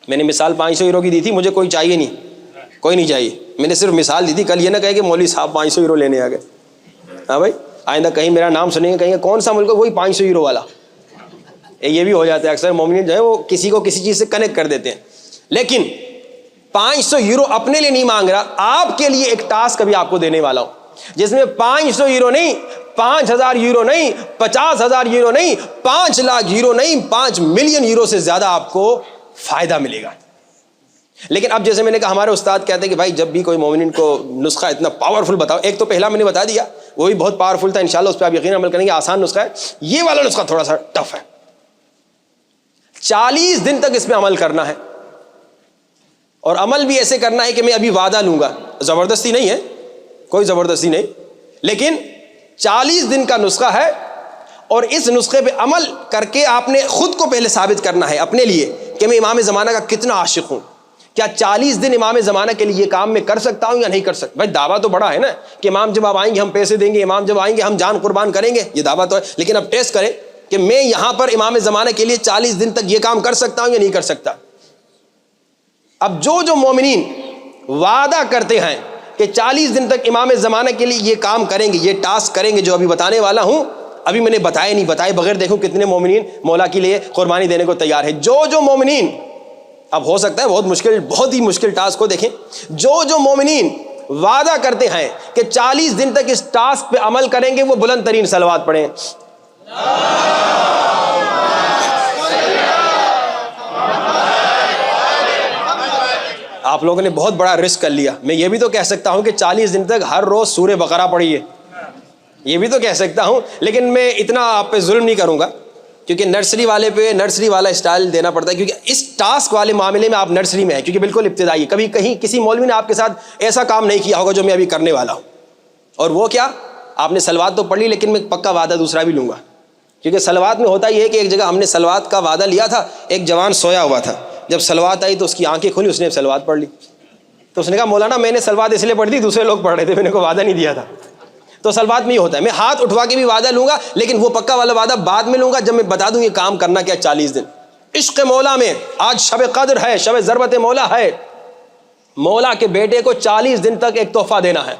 میں نے مثال 500 یورو کی دی تھی، مجھے کوئی چاہیے نہیں، کوئی نہیں چاہیے، میں نے صرف مثال دی تھی. کل یہ نہ کہے کہ مولوی صاحب 500 یورو لینے آ گئے. ہاں بھائی، آئندہ کہیں میرا نام سنیں گے، کہیں گے کون سا ملک ہے؟ وہی 500 یورو والا. یہ بھی ہو جاتا ہے اکثر، مومنین جو ہے وہ کسی کو کسی چیز سے کنیکٹ کر دیتے ہیں. لیکن 500 یورو اپنے لیے نہیں مانگ رہا، آپ کے لیے ایک ٹاسک ابھی آپ کو دینے والا ہوں، جس میں 500 یورو نہیں، 5000 یورو نہیں، 50,000 یورو نہیں، 5 لاکھ یورو نہیں، 5 ملین یورو سے زیادہ آپ کو فائدہ ملے گا. لیکن اب جیسے میں نے کہا، ہمارے استاد کہتے ہیں کہ بھائی جب بھی کوئی مومنین کو نسخہ اتنا پاورفل بتاؤ. ایک تو پہلا میں نے بتا دیا، وہ بھی بہت پاورفل تھا، انشاءاللہ اس پہ آپ یقین عمل کریں گے. آسان نسخہ ہے، یہ والا نسخہ تھوڑا سا ٹف ہے. 40 دن تک اس پہ عمل کرنا ہے، اور عمل بھی ایسے کرنا ہے کہ میں ابھی وعدہ لوں گا، زبردستی نہیں ہے، کوئی زبردستی نہیں، لیکن 40 دن کا نسخہ ہے. اور اس نسخے پہ عمل کر کے آپ نے خود کو پہلے ثابت کرنا ہے اپنے لیے کہ میں امام زمانہ کا کتنا عاشق ہوں. کیا 40 دن امام زمانہ کے لیے یہ کام میں کر سکتا ہوں یا نہیں کر سکتا؟ بھائی دعویٰ تو بڑا ہے نا کہ امام جب آپ آئیں گے ہم پیسے دیں گے, امام جب آئیں گے ہم جان قربان کریں گے, یہ دعویٰ تو ہے. لیکن اب ٹیسٹ کریں کہ میں یہاں پر امام زمانہ کے لیے 40 دن تک یہ کام کر سکتا ہوں یا نہیں کر سکتا. اب جو مومنین وعدہ کرتے ہیں کہ 40 دن تک امام زمانہ کے لیے یہ کام کریں گے, یہ ٹاسک کریں گے جو ابھی بتانے والا ہوں, ابھی میں نے بتائے نہیں, بتائے بغیر دیکھو کتنے مومنین مولا کے لیے قربانی دینے کو تیار ہے. جو مومنین, اب ہو سکتا ہے بہت مشکل, بہت ہی مشکل ٹاسک کو دیکھیں, جو مومنین وعدہ کرتے ہیں کہ 40 دن تک اس ٹاسک پہ عمل کریں گے وہ بلند ترین صلوات پڑھیں. آپ لوگوں نے بہت بڑا رسک کر لیا. میں یہ بھی تو کہہ سکتا ہوں کہ 40 دن تک ہر روز سورہ بقرہ پڑھیے, یہ بھی تو کہہ سکتا ہوں, لیکن میں اتنا آپ پہ ظلم نہیں کروں گا کیونکہ نرسری والے پہ نرسری والا اسٹائل دینا پڑتا ہے, کیونکہ اس ٹاسک والے معاملے میں آپ نرسری میں ہیں, کیونکہ بالکل ابتدائی ہے. کبھی کہیں کسی مولوی نے آپ کے ساتھ ایسا کام نہیں کیا ہوگا جو میں ابھی کرنے والا ہوں. اور وہ کیا, آپ نے صلوات تو پڑھ لی لیکن میں پکا وعدہ دوسرا بھی لوں گا, کیونکہ صلوات میں ہوتا یہ ہے کہ ایک جگہ ہم نے صلوات کا وعدہ لیا تھا, ایک جوان سویا ہوا تھا, جب صلوات آئی تو اس کی آنکھیں کھلی, اس نے صلوات پڑھ لی. تو اس نے کہا مولانا میں نے صلوات اس لیے پڑھ دی, دوسرے لوگ پڑھ رہے تھے, میں نے کوئی وعدہ نہیں دیا تھا. تو صلوات میں یہ ہوتا ہے, میں ہاتھ اٹھوا کے بھی وعدہ لوں گا لیکن وہ پکا والا وعدہ بعد میں لوں گا جب میں بتا دوں یہ کام کرنا کیا 40 دن. عشق مولا میں آج شب قدر ہے, شب ضربت مولا ہے, مولا کے بیٹے کو 40 دن تک ایک تحفہ دینا ہے,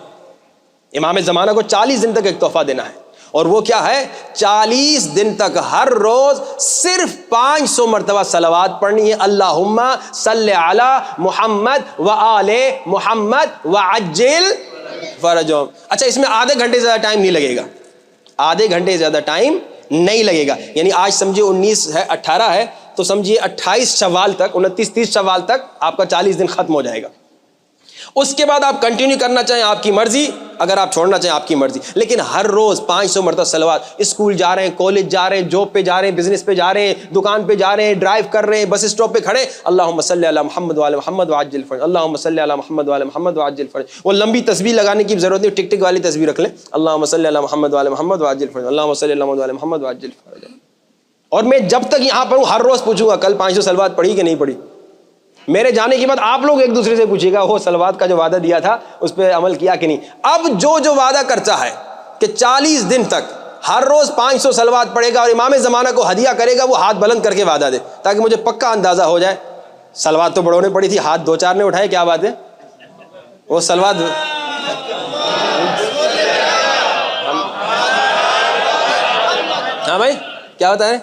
امام زمانہ کو 40 دن تک ایک تحفہ دینا ہے. اور وہ کیا ہے, 40 دن تک ہر روز صرف 500 مرتبہ صلوات پڑھنی ہے. اللہم صلی علی محمد و آل محمد وعجل فرجہم. اچھا اس میں آدھے گھنٹے سے زیادہ ٹائم نہیں لگے گا, آدھے گھنٹے سے زیادہ ٹائم نہیں لگے گا. یعنی آج سمجھے 19 ہے, 18 ہے, تو سمجھیے 28 شوال تک, 29-30 شوال تک آپ کا 40 دن ختم ہو جائے گا. اس کے بعد آپ کنٹینیو کرنا چاہیں آپ کی مرضی, اگر آپ چھوڑنا چاہیں آپ کی مرضی, لیکن ہر روز 500 مرتبہ صلوات. اسکول جا رہے ہیں, کالج جا رہے ہیں, جاب پہ جا رہے ہیں, بزنس پہ جا رہے ہیں, دکان پہ جا رہے ہیں, ڈرائیو کر رہے ہیں, بس اسٹاپ پہ کھڑے, اللہم صلی علی محمد وعلی محمد وعجل فرج, اللہم صلی علی محمد وعلی محمد وعجل فرج. وہ لمبی تسبیح لگانے کی ضرورت نہیں, ٹک ٹک والی تسبیح رکھ لیں, اللہم صلی علی محمد وعلی محمد وعجل فرج, اللہم صلی علی محمد وعلی محمد وعجل فرج. اور میں جب تک یہاں پر ہوں ہر روز پوچھوں گا کل 500 صلوات پڑھی کہ نہیں پڑھی. میرے جانے کے بعد آپ لوگ ایک دوسرے سے پوچھیے گا وہ صلوات کا جو وعدہ دیا تھا اس پہ عمل کیا کہ نہیں. اب جو وعدہ کرتا ہے کہ 40 دن تک ہر روز 500 صلوات پڑھے گا اور امام زمانہ کو ہدیہ کرے گا, وہ ہاتھ بلند کر کے وعدہ دے تاکہ مجھے پکا اندازہ ہو جائے. صلوات تو بڑوں نے پڑھی تھی, ہاتھ 2-4 نے اٹھائے, کیا بات ہے, وہ صلوات. ہاں بھائی کیا ہوتا ہے,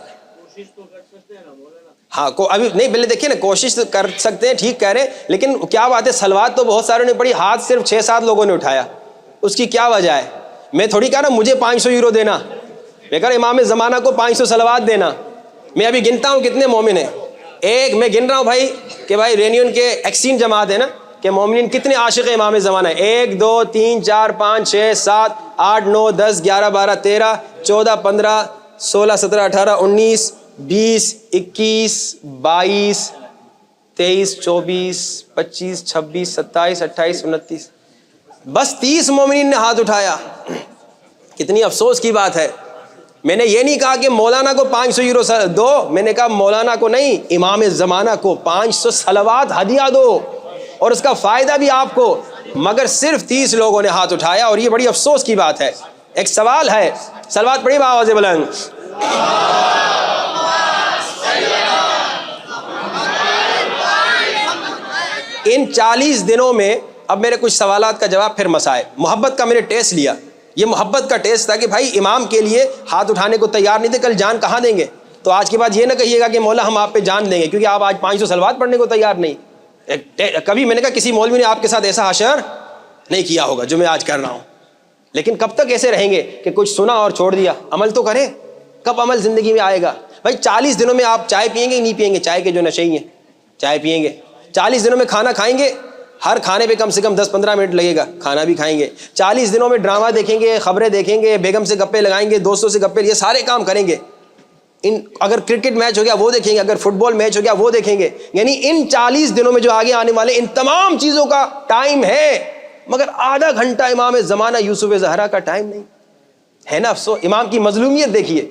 ہاں ابھی نہیں, پہلے دیکھیے نا, کوشش کر سکتے ہیں, ٹھیک کہہ رہے ہیں, لیکن کیا بات ہے, صلوات تو بہت سارے نے پڑھی, ہاتھ صرف 6-7 لوگوں نے اٹھایا, اس کی کیا وجہ ہے؟ میں تھوڑی کہہ رہا مجھے 500 یورو دینا, میں کہہ رہا امام زمانہ کو 500 صلوات دینا. میں ابھی گنتا ہوں کتنے مومن ہیں, ایک میں گن رہا ہوں بھائی کہ بھائی رینیون کے ایکسچینج جماعت ہے نا, کہ مومنین کتنے عاشق امام زمانہ ہے. 1 2 3 4 5 6 7 8 9 10 11 12 13 14 15 16 17 18 19 20 21 22 23 24 25 26 27 28 29, بس 30 مومنین نے ہاتھ اٹھایا. کتنی افسوس کی بات ہے. میں نے یہ نہیں کہا کہ مولانا کو 500 یورو دو, میں نے کہا مولانا کو نہیں, امام زمانہ کو 500 صلوات ہدیہ دو اور اس کا فائدہ بھی آپ کو. مگر صرف 30 لوگوں نے ہاتھ اٹھایا اور یہ بڑی افسوس کی بات ہے. ایک سوال ہے, صلوات پڑھی بآواز بلند. ان 40 دنوں میں اب میرے کچھ سوالات کا جواب, پھر مسائل. محبت کا میں نے ٹیسٹ لیا, یہ محبت کا ٹیسٹ تھا کہ بھائی امام کے لیے ہاتھ اٹھانے کو تیار نہیں تھے, کل جان کہاں دیں گے. تو آج کے بعد یہ نہ کہیے گا کہ مولا ہم آپ پہ جان دیں گے کیونکہ آپ آج 500 صلوات پڑھنے کو تیار نہیں. کبھی میں نے کہا کسی مولوی نے آپ کے ساتھ ایسا حشر نہیں کیا ہوگا جو میں آج کر رہا ہوں. لیکن کب تک ایسے رہیں گے کہ کچھ سنا اور چھوڑ دیا, عمل تو کریں. کب عمل زندگی میں آئے گا بھائی؟ 40 دنوں میں آپ چائے پئیں گے کہ نہیں پئیں گے؟ چائے کے جو نشے ہی ہیں چائے پئیں گے. 40 دنوں میں کھانا کھائیں گے, ہر کھانے پہ کم سے کم 10-15 منٹ لگے گا, کھانا بھی کھائیں گے. 40 دنوں میں ڈرامہ دیکھیں گے, خبریں دیکھیں گے, بیگم سے گپے لگائیں گے, دوستوں سے گپے, یہ سارے کام کریں گے. اگر کرکٹ میچ ہو گیا وہ دیکھیں گے, اگر فٹ بال میچ ہو گیا وہ دیکھیں گے. یعنی ان 40 دنوں میں جو آگے آنے والے ان تمام چیزوں کا ٹائم ہے, مگر آدھا گھنٹہ امام زمانہ یوسف زہرا کا ٹائم نہیں ہے نا. افسوس, امام کی مظلومیت دیکھیے.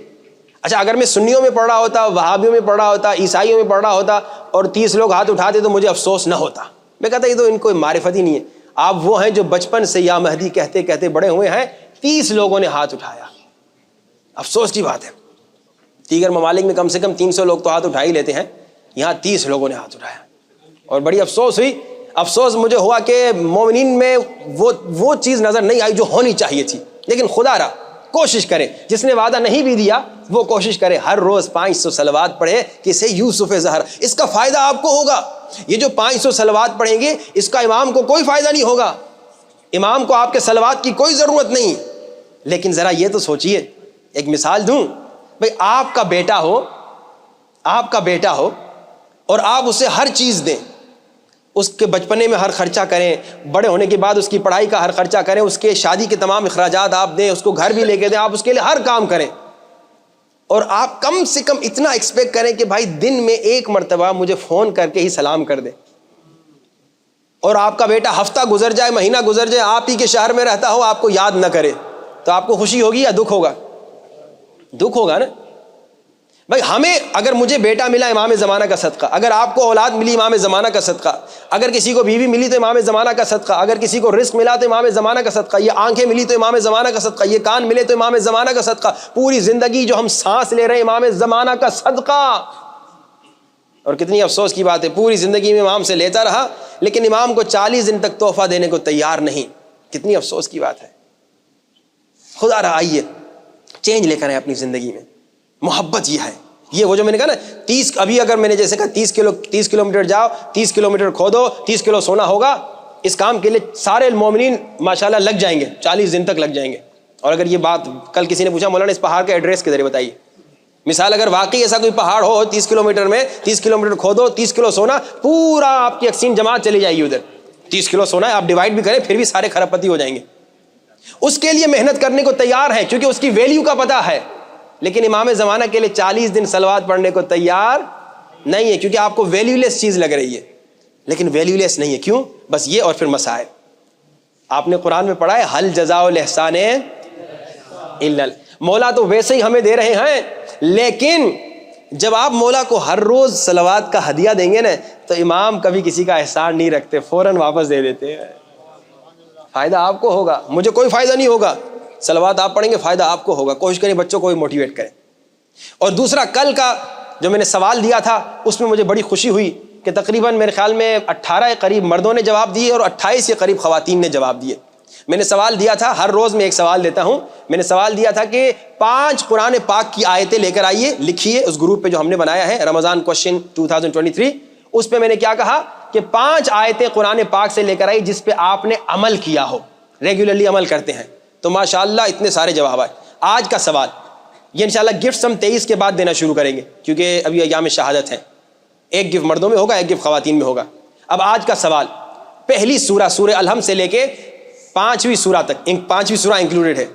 اچھا اگر میں سنیوں میں پڑھ رہا ہوتا، وہابیوں میں پڑھ رہا ہوتا، عیسائیوں میں پڑھ رہا ہوتا اور 30 لوگ ہاتھ اٹھاتے تو مجھے افسوس نہ ہوتا. میں کہتا یہ تو ان کو معرفت ہی نہیں ہے. آپ وہ ہیں جو بچپن سے یا مہدی کہتے کہتے بڑے ہوئے ہیں، 30 لوگوں نے ہاتھ اٹھایا. افسوس کی بات ہے. دیگر ممالک میں کم سے کم 300 لوگ تو ہاتھ اٹھا ہی لیتے ہیں، یہاں 30 لوگوں نے ہاتھ اٹھایا. اور بڑی افسوس ہوئی. افسوس مجھے ہوا کہ مومنین میں وہ چیز نظر نہیں آئی جو ہونی چاہیے تھی. لیکن خدا را کوشش کرے، جس نے وعدہ نہیں بھی دیا وہ کوشش کرے ہر روز 500 صلوات پڑھے کسے یوسف زہر. اس کا فائدہ آپ کو ہوگا. یہ جو 500 صلوات پڑھیں گے اس کا امام کو کوئی فائدہ نہیں ہوگا. امام کو آپ کے صلوات کی کوئی ضرورت نہیں. لیکن ذرا یہ تو سوچئے، ایک مثال دوں بھئی، آپ کا بیٹا ہو اور آپ اسے ہر چیز دیں، اس کے بچپنے میں ہر خرچہ کریں، بڑے ہونے کے بعد اس کی پڑھائی کا ہر خرچہ کریں، اس کے شادی کے تمام اخراجات آپ دیں، اس کو گھر بھی لے کے دیں، آپ اس کے لیے ہر کام کریں، اور آپ کم سے کم اتنا ایکسپیکٹ کریں کہ بھائی دن میں 1 مرتبہ مجھے فون کر کے ہی سلام کر دے. اور آپ کا بیٹا ہفتہ گزر جائے، مہینہ گزر جائے، آپ ہی کے شہر میں رہتا ہو، آپ کو یاد نہ کرے، تو آپ کو خوشی ہوگی یا دکھ ہوگا؟ دکھ ہوگا نا. بھائی ہمیں اگر مجھے بیٹا ملا امام زمانہ کا صدقہ، اگر آپ کو اولاد ملی امام زمانہ کا صدقہ، اگر کسی کو بیوی ملی تو امام زمانہ کا صدقہ، اگر کسی کو رزق ملا تو امام زمانہ کا صدقہ، یہ آنکھیں ملی تو امام زمانہ کا صدقہ، یہ کان ملے تو امام زمانہ کا صدقہ، پوری زندگی جو ہم سانس لے رہے ہیں امام زمانہ کا صدقہ. اور کتنی افسوس کی بات ہے، پوری زندگی میں امام سے لیتا رہا لیکن امام کو 40 دن تک تحفہ دینے کو تیار نہیں. کتنی افسوس کی بات ہے. خدا رہا آئیے چینج لے کر آئے اپنی زندگی میں. محبت یہ ہے، یہ وہ جو میں نے کہا نا 30، ابھی اگر میں نے جیسے کہا 30 کلومیٹر جاؤ، 30 کلومیٹر کھودو، 30 کلو سونا ہوگا. اس کام کے لیے سارے مومنین ماشاءاللہ لگ جائیں گے، 40 دن تک لگ جائیں گے. اور اگر یہ بات کل کسی نے پوچھا مولانا اس پہاڑ کا ایڈریس کدھر ہے بتائیے، مثال اگر واقعی ایسا کوئی پہاڑ ہو 30 کلومیٹر میں، 30 کلومیٹر کھودو، 30 کلو سونا، پورا آپ کی اکسین جماعت چلی جائے گی ادھر. 30 کلو سونا ہے، آپ ڈیوائڈ بھی کریں پھر بھی سارے کھرب پتی ہو جائیں گے. اس کے لیے محنت کرنے کو تیار ہے کیونکہ اس کی ویلیو کا پتہ ہے. لیکن امام زمانہ کے لیے 40 دن صلوات پڑھنے کو تیار نہیں ہے کیونکہ آپ کو ویلیو لیس چیز لگ رہی ہے. لیکن ویلیو لیس نہیں ہے، کیوں؟ بس یہ اور پھر مسائل. آپ نے قرآن میں پڑھا ہے حل جزاء الاحسان الا، مولا تو ویسے ہی ہمیں دے رہے ہیں، لیکن جب آپ مولا کو ہر روز صلوات کا ہدیہ دیں گے نا تو امام کبھی کسی کا احسان نہیں رکھتے، فوراً واپس دے دیتے ہیں. فائدہ آپ کو ہوگا، مجھے کوئی فائدہ نہیں ہوگا. صلوات آپ پڑھیں گے، فائدہ آپ کو ہوگا. کوشش کریں بچوں کو بھی موٹیویٹ کریں. اور دوسرا، کل کا جو میں نے سوال دیا تھا اس میں مجھے بڑی خوشی ہوئی کہ تقریباً میرے خیال میں 18 قریب مردوں نے جواب دیے اور 28 کے قریب خواتین نے جواب دیے. میں نے سوال دیا تھا، ہر روز میں ایک سوال دیتا ہوں، میں نے سوال دیا تھا کہ 5 قرآن پاک کی آیتیں لے کر آئیے، لکھیے اس گروپ پہ جو ہم نے بنایا ہے رمضان کوشچن 2023. اس پہ میں نے کیا کہا کہ 5 آیتیں قرآن پاک سے لے کر آئی جس پہ آپ نے عمل کیا ہو، ریگولرلی عمل کرتے ہیں. تو ماشاءاللہ اتنے سارے جواب آئے. آج کا سوال یہ انشاءاللہ گفٹس ہم 23 کے بعد دینا شروع کریں گے کیونکہ ابھی ایام شہادت ہیں. ایک گفٹ مردوں میں ہوگا، ایک گفٹ خواتین میں ہوگا. اب آج کا سوال، پہلی سورہ الحمد سے لے کے 5ویں سورہ تک، 5ویں سورہ انکلوڈیڈ ہے،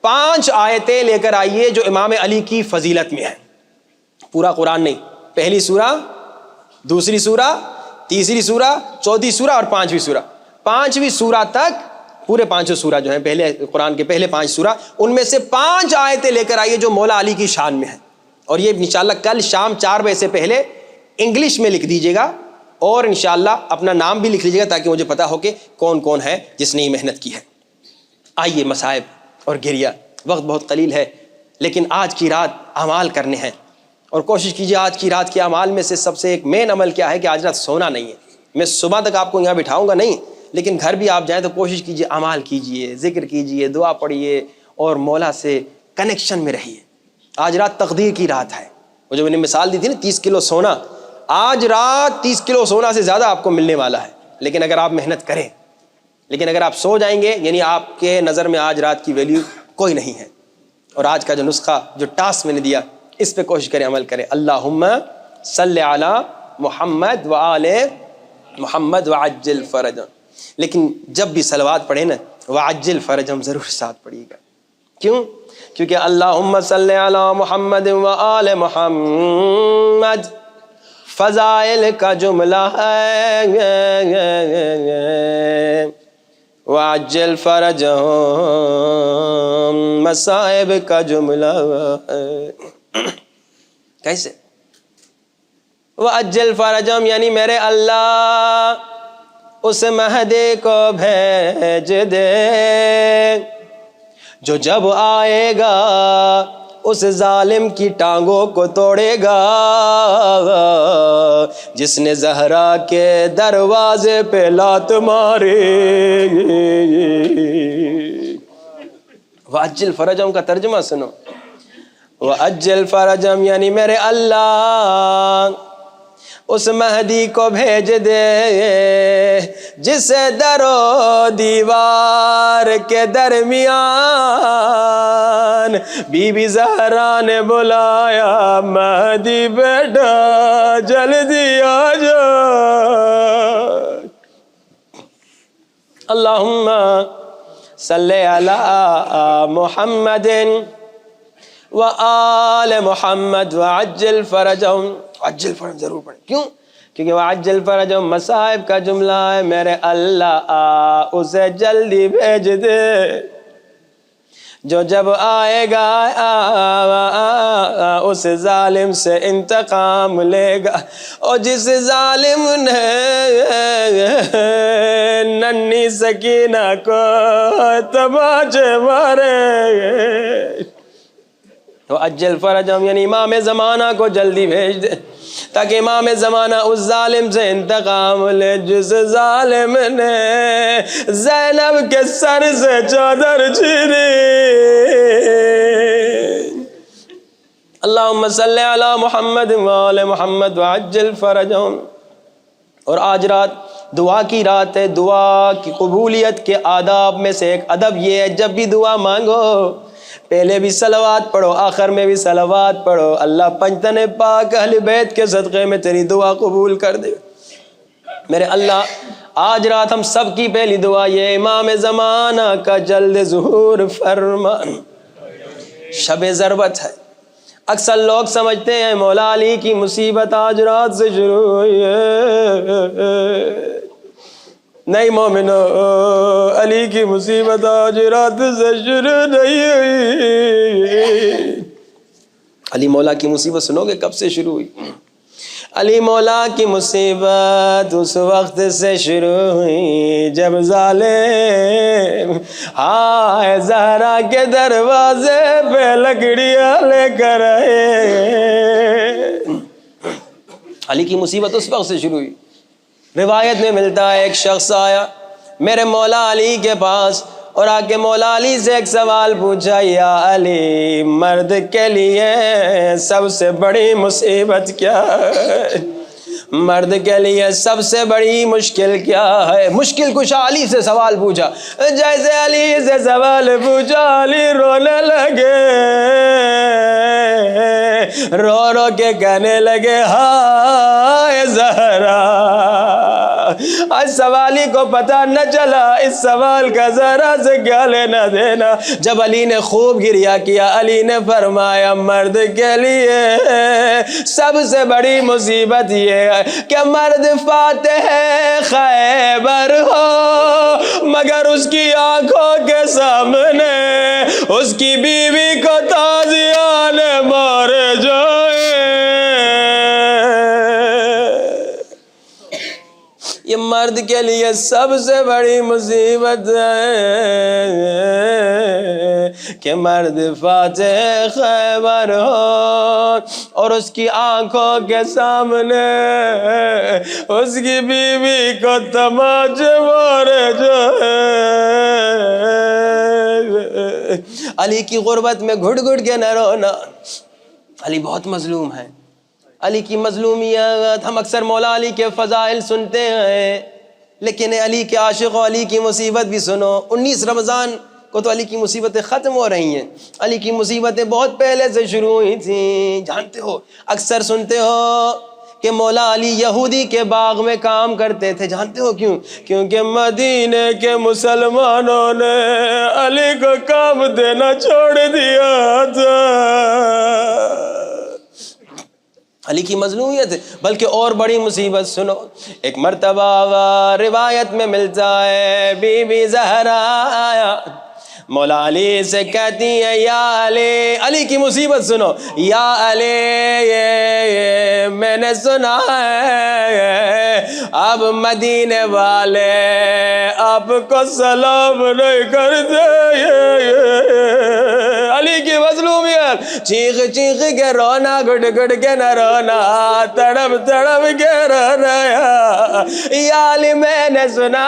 5 آیتیں لے کر آئیے جو امام علی کی فضیلت میں ہیں. پورا قرآن نہیں، پہلی سورہ، دوسری سورہ، تیسری سورہ، چوتھی سورہ اور 5ویں سورہ. 5ویں سورہ تک پورے 5 سورہ جو ہیں پہلے قرآن کے پہلے 5 سورہ، ان میں سے 5 آیتیں لے کر آئیے جو مولا علی کی شان میں ہیں. اور یہ انشاءاللہ کل شام 4 بجے سے پہلے انگلش میں لکھ دیجیے گا اور انشاءاللہ اپنا نام بھی لکھ لیجیے گا تاکہ مجھے پتا ہو کہ کون کون ہے جس نے یہ محنت کی ہے. آئیے مصائب اور گریہ، وقت بہت قلیل ہے لیکن آج کی رات اعمال کرنے ہیں اور کوشش کیجیے آج کی رات کے اعمال میں سے سب سے ایک مین عمل کیا ہے کہ آج رات سونا نہیں ہے. میں صبح تک آپ کو یہاں بٹھاؤں گا نہیں، لیکن گھر بھی آپ جائیں تو کوشش کیجیے اعمال کیجیے، ذکر کیجیے، دعا پڑھیے اور مولا سے کنیکشن میں رہیے. آج رات تقدیر کی رات ہے. وہ جو میں نے مثال دی تھی نا 30 کلو سونا، آج رات 30 کلو سونا سے زیادہ آپ کو ملنے والا ہے. لیکن اگر آپ محنت کریں، لیکن اگر آپ سو جائیں گے یعنی آپ کے نظر میں آج رات کی ویلیو کوئی نہیں ہے. اور آج کا جو نسخہ، جو ٹاسک میں نے دیا، اس پہ کوشش کریں، عمل کریں. اللہم صلی علی محمد و آل محمد وعجل فرجہ. لیکن جب بھی صلوات پڑھیں نا وعجل فرجہم ضرور ساتھ پڑھیے گا. کیوں؟ کیونکہ اللہم صلی علی محمد و آل محمد فضائل کا جملہ ہے، وعجل فرجہم مصائب کا جملہ ہے. کیسے؟ وَأَجِّلْ فَرَجَهُمْ یعنی میرے اللہ اس مہدی کو بھیج دے جو جب آئے گا اس ظالم کی ٹانگوں کو توڑے گا جس نے زہرا کے دروازے پہ لات ماری۔ وَأَجِّلْ فَرَجَهُمْ کا ترجمہ سنو، وَأَجِّلْ فَرَجَهُمْ یعنی میرے اللہ اس مہدی کو بھیج دے جسے در و دیوار کے درمیان بی بی زہرا نے بلایا، مہدی بیٹا جلدی آ جا۔ اللہم صلی علی محمد وآل محمد وعجل فرجہم۔ عجل فرج ضرور پڑھیں، کیوں؟ کیونکہ وعجل فرجہم مصائب کا جملہ ہے، میرے اللہ اسے جلدی بھیج دے جو جب آئے گا اس ظالم سے انتقام لے گا، اور جس ظالم نے ننھی سکینہ کو تماچے مارے۔ وَأَجِّلْ فَرَجَهُمْ یعنی امام زمانہ کو جلدی بھیج دے تاکہ امام زمانہ اس ظالم سے انتقام لے جس ظالم نے زینب کے سر سے چادر چھینی۔ اللہم صلی علی محمد وآل محمد وعجل فرجہم۔ اور آج رات دعا کی رات ہے، دعا کی قبولیت کے آداب میں سے ایک ادب یہ ہے، جب بھی دعا مانگو پہلے بھی صلوات پڑھو، آخر میں بھی صلوات پڑھو، اللہ پنجتن پاک اہل بیت کے صدقے میں تیری دعا قبول کر دے۔ میرے اللہ آج رات ہم سب کی پہلی دعا یہ امام زمانہ کا جلد ظہور فرما۔ شب ضربت ہے، اکثر لوگ سمجھتے ہیں مولا علی کی مصیبت آج رات سے شروع ہوئی ہے، نہیں مومنو، علی کی مصیبت آج رات سے شروع نہیں ہوئی۔ علی مولا کی مصیبت سنو گے کب سے شروع ہوئی؟ علی مولا کی مصیبت اس وقت سے شروع ہوئی جب ظالم ہائے زہرا کے دروازے پہ لکڑیاں لے کر آئے۔ علی کی مصیبت اس وقت سے شروع ہوئی۔ روایت میں ملتا ہے ایک شخص آیا میرے مولا علی کے پاس اور آ کے مولا علی سے ایک سوال پوچھا، یا علی مرد کے لیے سب سے بڑی مصیبت کیا ہے؟ مرد کے لیے سب سے بڑی مشکل کیا ہے؟ مشکل کشا علی سے سوال پوچھا، جیسے علی سے سوال پوچھا علی رونے لگے، رو رو کے کہنے لگے، ہائے زہرا۔ آج سوالی کو پتہ نہ چلا اس سوال کا ذرا سے کیا لینا دینا۔ جب علی نے خوب گریہ کیا، علی نے فرمایا، مرد کے لیے سب سے بڑی مصیبت یہ ہے کہ مرد فاتح خیبر ہو مگر اس کی آنکھوں کے سامنے اس کی بیوی کو تازیان مار جائے۔ یہ مرد کے لیے سب سے بڑی مصیبت ہے کہ مرد فاتح خیبر ہو اور اس کی آنکھوں کے سامنے اس کی بیوی کو تماچے مارے جائے۔ علی کی غربت میں گھٹ گھٹ کے نہ رونا، علی بہت مظلوم ہے۔ علی کی مظلومیت، ہم اکثر مولا علی کے فضائل سنتے ہیں لیکن علی کے عاشق و علی کی مصیبت بھی سنو۔ 19 رمضان کو تو علی کی مصیبتیں ختم ہو رہی ہیں، علی کی مصیبتیں بہت پہلے سے شروع ہوئی تھیں۔ جانتے ہو، اکثر سنتے ہو کہ مولا علی یہودی کے باغ میں کام کرتے تھے۔ جانتے ہو کیوں؟ کیونکہ مدینے کے مسلمانوں نے علی کو کام دینا چھوڑ دیا تھا۔ علی کی مظلومیت، بلکہ اور بڑی مصیبت سنو۔ ایک مرتبہ روایت میں ملتا ہے بی بی زہرا مولا علی سے کہتی ہیں یا علی، علی کی مصیبت سنو، یا علی میں نے سنا ہے اب مدینے والے آپ کو سلام نہیں کرتے۔ علی کی مظلومیت، چیخ چیخ کے رونا، گھٹ گھٹ کے نہ رونا، تڑپ تڑپ کے رونا، یا علی میں نے سنا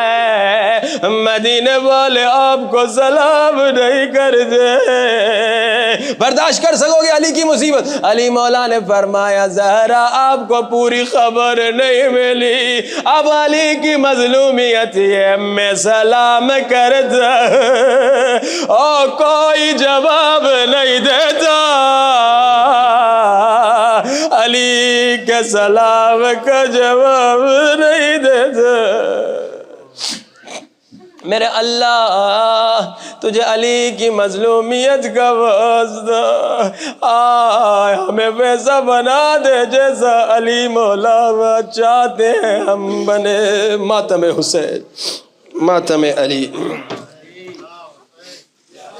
ہے مدینے والے آپ کو سلام نہیں کرتے۔ برداشت کر سکو گے علی کی مصیبت؟ علی مولا نے فرمایا زہرا آپ کو پوری خبر نہیں ملی، اب علی کی مظلومیت یہ میں سلام کرتا اور کوئی جواب نہیں دیتا، علی کے سلام کا جواب نہیں دیتا۔ میرے اللہ تجھے علی کی مظلومیت کا واسطہ، ہمیں ویسا بنا دے جیسا علی مولا چاہتے ہیں ہم بنے۔ ماتم حسین، ماتم علی۔